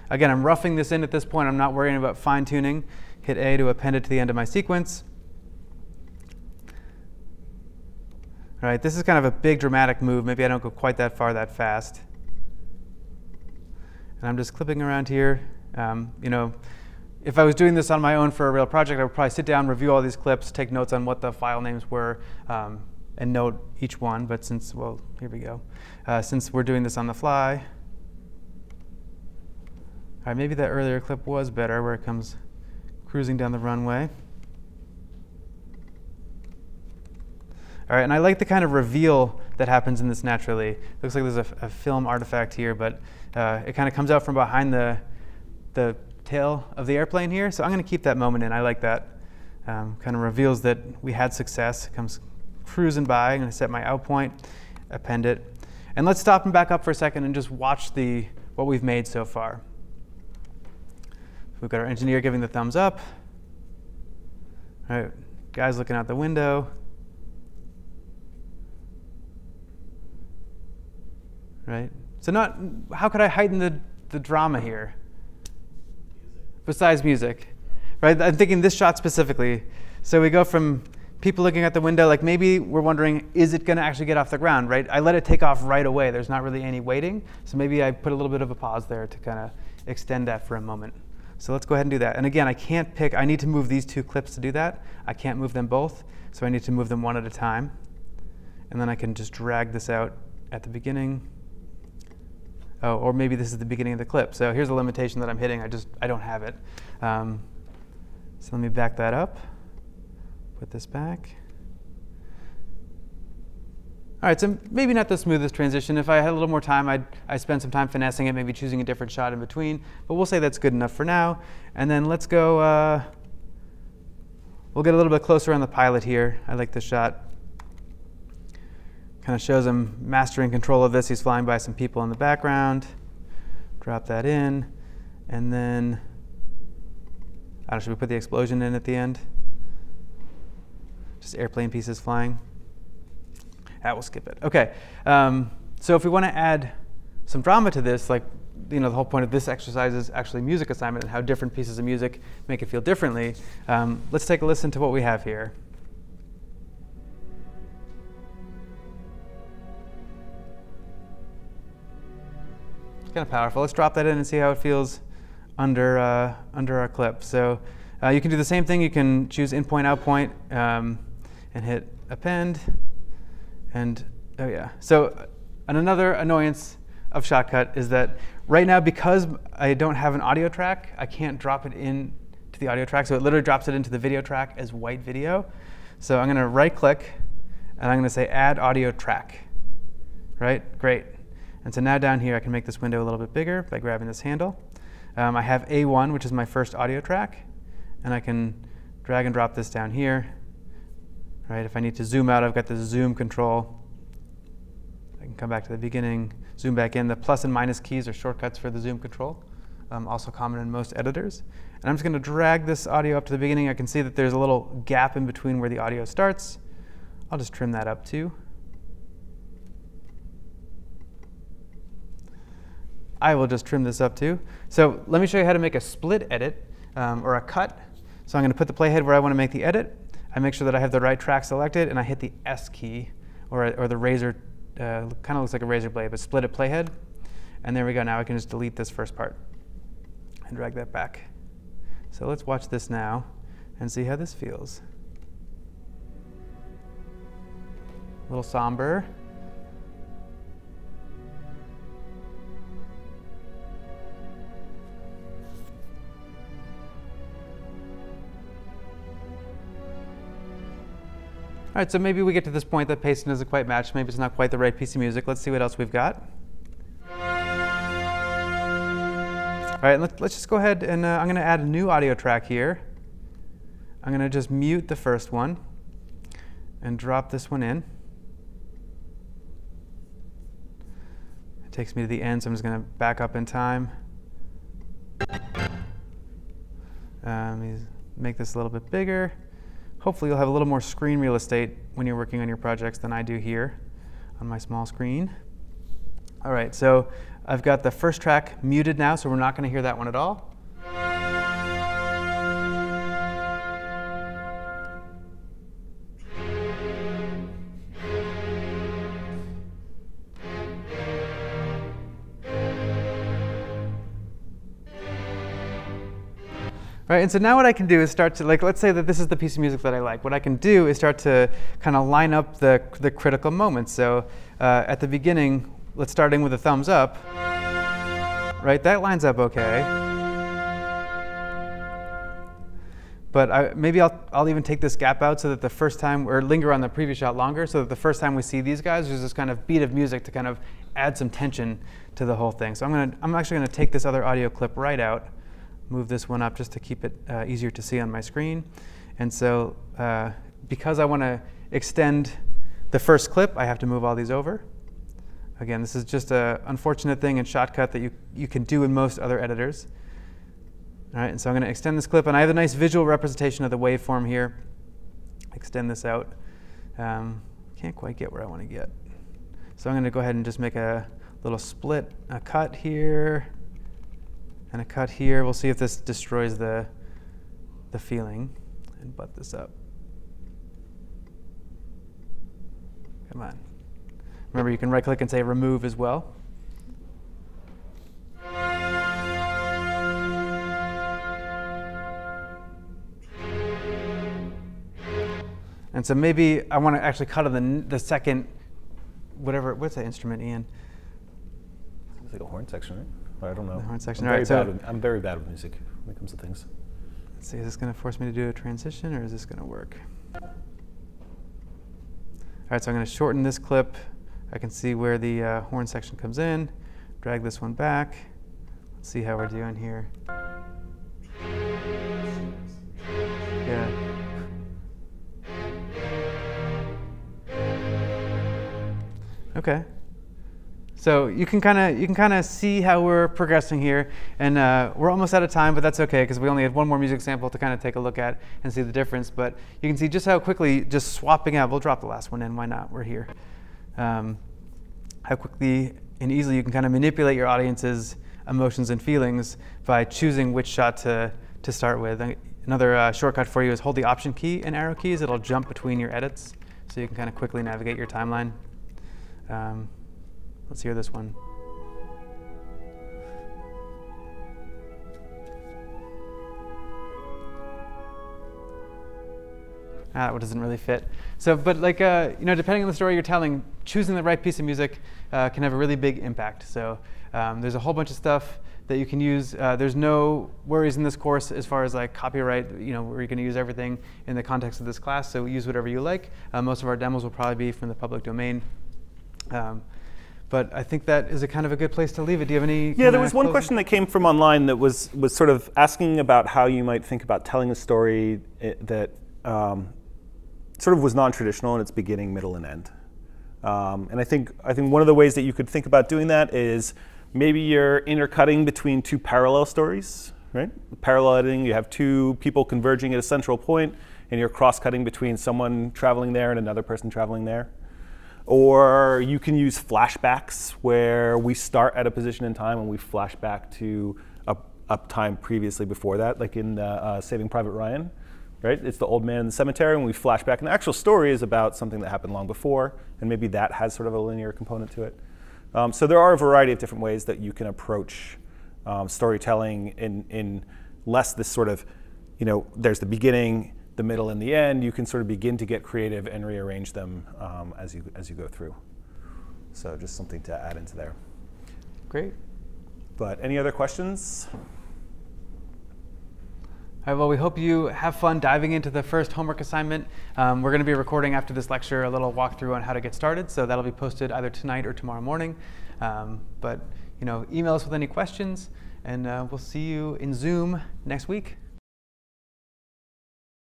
Again, I'm roughing this in at this point. I'm not worrying about fine-tuning. Hit A to append it to the end of my sequence. All right, this is kind of a big dramatic move. Maybe I don't go quite that far that fast. And I'm just clipping around here. You know, if I was doing this on my own for a real project, I would probably sit down, review all these clips, take notes on what the file names were, and note each one. But since, well, here we go. Since we're doing this on the fly, all right, maybe that earlier clip was better, where it comes cruising down the runway. All right, and I like the kind of reveal that happens in this naturally. Looks like there's a film artifact here, but it kind of comes out from behind the tail of the airplane here. So I'm going to keep that moment in. I like that. Kind of reveals that we had success. It comes cruising by. I'm going to set my out point, append it. And let's stop and back up for a second and just watch what we've made so far. We've got our engineer giving the thumbs up. All right, guys looking out the window. Right? So how could I heighten the drama here? Besides music, right? I'm thinking this shot specifically. So we go from people looking at the window, like maybe we're wondering, is it going to actually get off the ground, right? I let it take off right away. There's not really any waiting. So maybe I put a little bit of a pause there to kind of extend that for a moment. So let's go ahead and do that. And again, I need to move these two clips to do that. I can't move them both. So I need to move them one at a time. And then I can just drag this out at the beginning. Oh, or maybe this is the beginning of the clip. So here's a limitation that I'm hitting. I don't have it. So let me back that up. Put this back. All right, so maybe not the smoothest transition. If I had a little more time, I'd spend some time finessing it, maybe choosing a different shot in between. But we'll say that's good enough for now. And then let's go, we'll get a little bit closer on the pilot here. I like this shot. Kind of shows him mastering control of this. He's flying by some people in the background. Drop that in. And then, I don't know, should we put the explosion in at the end? Just airplane pieces flying. We'll skip it. OK. So if we want to add some drama to this, like the whole point of this exercise is actually music assignment and how different pieces of music make it feel differently. Let's take a listen to what we have here. Kind of powerful. Let's drop that in and see how it feels under our clip. So you can do the same thing. You can choose in point, out point, and hit append. And oh yeah. So another annoyance of Shotcut is that right now, because I don't have an audio track, I can't drop it in to the audio track. So it literally drops it into the video track as white video. So I'm going to right click, and I'm going to say add audio track. Right? Great. And so now down here, I can make this window a little bit bigger by grabbing this handle. I have A1, which is my first audio track. And I can drag and drop this down here. Right? If I need to zoom out, I've got the zoom control. I can come back to the beginning, zoom back in. The plus and minus keys are shortcuts for the zoom control, also common in most editors. And I'm just going to drag this audio up to the beginning. I can see that there's a little gap in between where the audio starts. I'll just trim that up too. I will just trim this up too. So let me show you how to make a split edit or a cut. So I'm going to put the playhead where I want to make the edit. I make sure that I have the right track selected, and I hit the S key, or the razor, kind of looks like a razor blade, but split at playhead. And there we go. Now I can just delete this first part and drag that back. So let's watch this now and see how this feels. A little somber. All right, so maybe we get to this point that pacing doesn't quite match. Maybe it's not quite the right piece of music. Let's see what else we've got. All right, let's just go ahead and I'm going to add a new audio track here. I'm going to just mute the first one and drop this one in. It takes me to the end, so I'm just going to back up in time. Make this a little bit bigger. Hopefully you'll have a little more screen real estate when you're working on your projects than I do here on my small screen. All right, so I've got the first track muted now, so we're not going to hear that one at all. Right, and so now what I can do is start to, like, let's say that this is the piece of music that I like. What I can do is start to kind of line up the critical moments. So at the beginning, let's start in with a thumbs up. Right, that lines up okay. But maybe I'll even take this gap out so that the first time, or linger on the previous shot longer, so that the first time we see these guys, there's this kind of beat of music to kind of add some tension to the whole thing. So I'm actually going to take this other audio clip right out. Move this one up just to keep it easier to see on my screen. And so because I want to extend the first clip, I have to move all these over. Again, this is just an unfortunate thing in Shotcut that you can do in most other editors. All right, and so I'm going to extend this clip, and I have a nice visual representation of the waveform here. Extend this out. Can't quite get where I want to get. So I'm going to go ahead and just make a little split, a cut here, and a cut here. We'll see if this destroys the feeling, and butt this up. Come on. Remember, you can right-click and say remove as well. And so maybe I want to actually cut on the second, what's that instrument, Ian? It's like a horn section, right? I don't know. The horn section. I'm very bad with music when it comes to things. Let's see, is this going to force me to do a transition, or is this going to work? All right, so I'm going to shorten this clip. I can see where the horn section comes in. Drag this one back. Let's see how we're doing here. Yeah. Okay. So you can kind of see how we're progressing here, and we're almost out of time, but that's okay because we only had one more music sample to kind of take a look at and see the difference. But you can see just how quickly just swapping out. We'll drop the last one in. Why not? We're here. How quickly and easily you can kind of manipulate your audience's emotions and feelings by choosing which shot to start with. Another shortcut for you is hold the Option key and arrow keys. It'll jump between your edits, so you can kind of quickly navigate your timeline. Let's hear this one. That one doesn't really fit. So, but like, depending on the story you're telling, choosing the right piece of music can have a really big impact. So there's a whole bunch of stuff that you can use. There's no worries in this course as far as like copyright, where you're going to use everything in the context of this class. So use whatever you like. Most of our demos will probably be from the public domain. But I think that is a kind of a good place to leave it. Do you have any? Yeah, there was one question that came from online that was sort of asking about how you might think about telling a story that sort of was non-traditional in its beginning, middle, and end. And I think one of the ways that you could think about doing that is maybe you're intercutting between two parallel stories, right? Parallel editing, you have two people converging at a central point, and you're cross-cutting between someone traveling there and another person traveling there. Or you can use flashbacks where we start at a position in time and we flash back to a time previously before that, like in Saving Private Ryan, right? It's the old man in the cemetery and we flash back. And the actual story is about something that happened long before, and maybe that has sort of a linear component to it. So there are a variety of different ways that you can approach storytelling in less this sort of, there's the beginning, the middle, and the end. You can sort of begin to get creative and rearrange them as you go through. So just something to add into there. Great. But any other questions? All right, well, we hope you have fun diving into the first homework assignment. We're going to be recording after this lecture a little walkthrough on how to get started, so that'll be posted either tonight or tomorrow morning. But email us with any questions, and we'll see you in Zoom next week.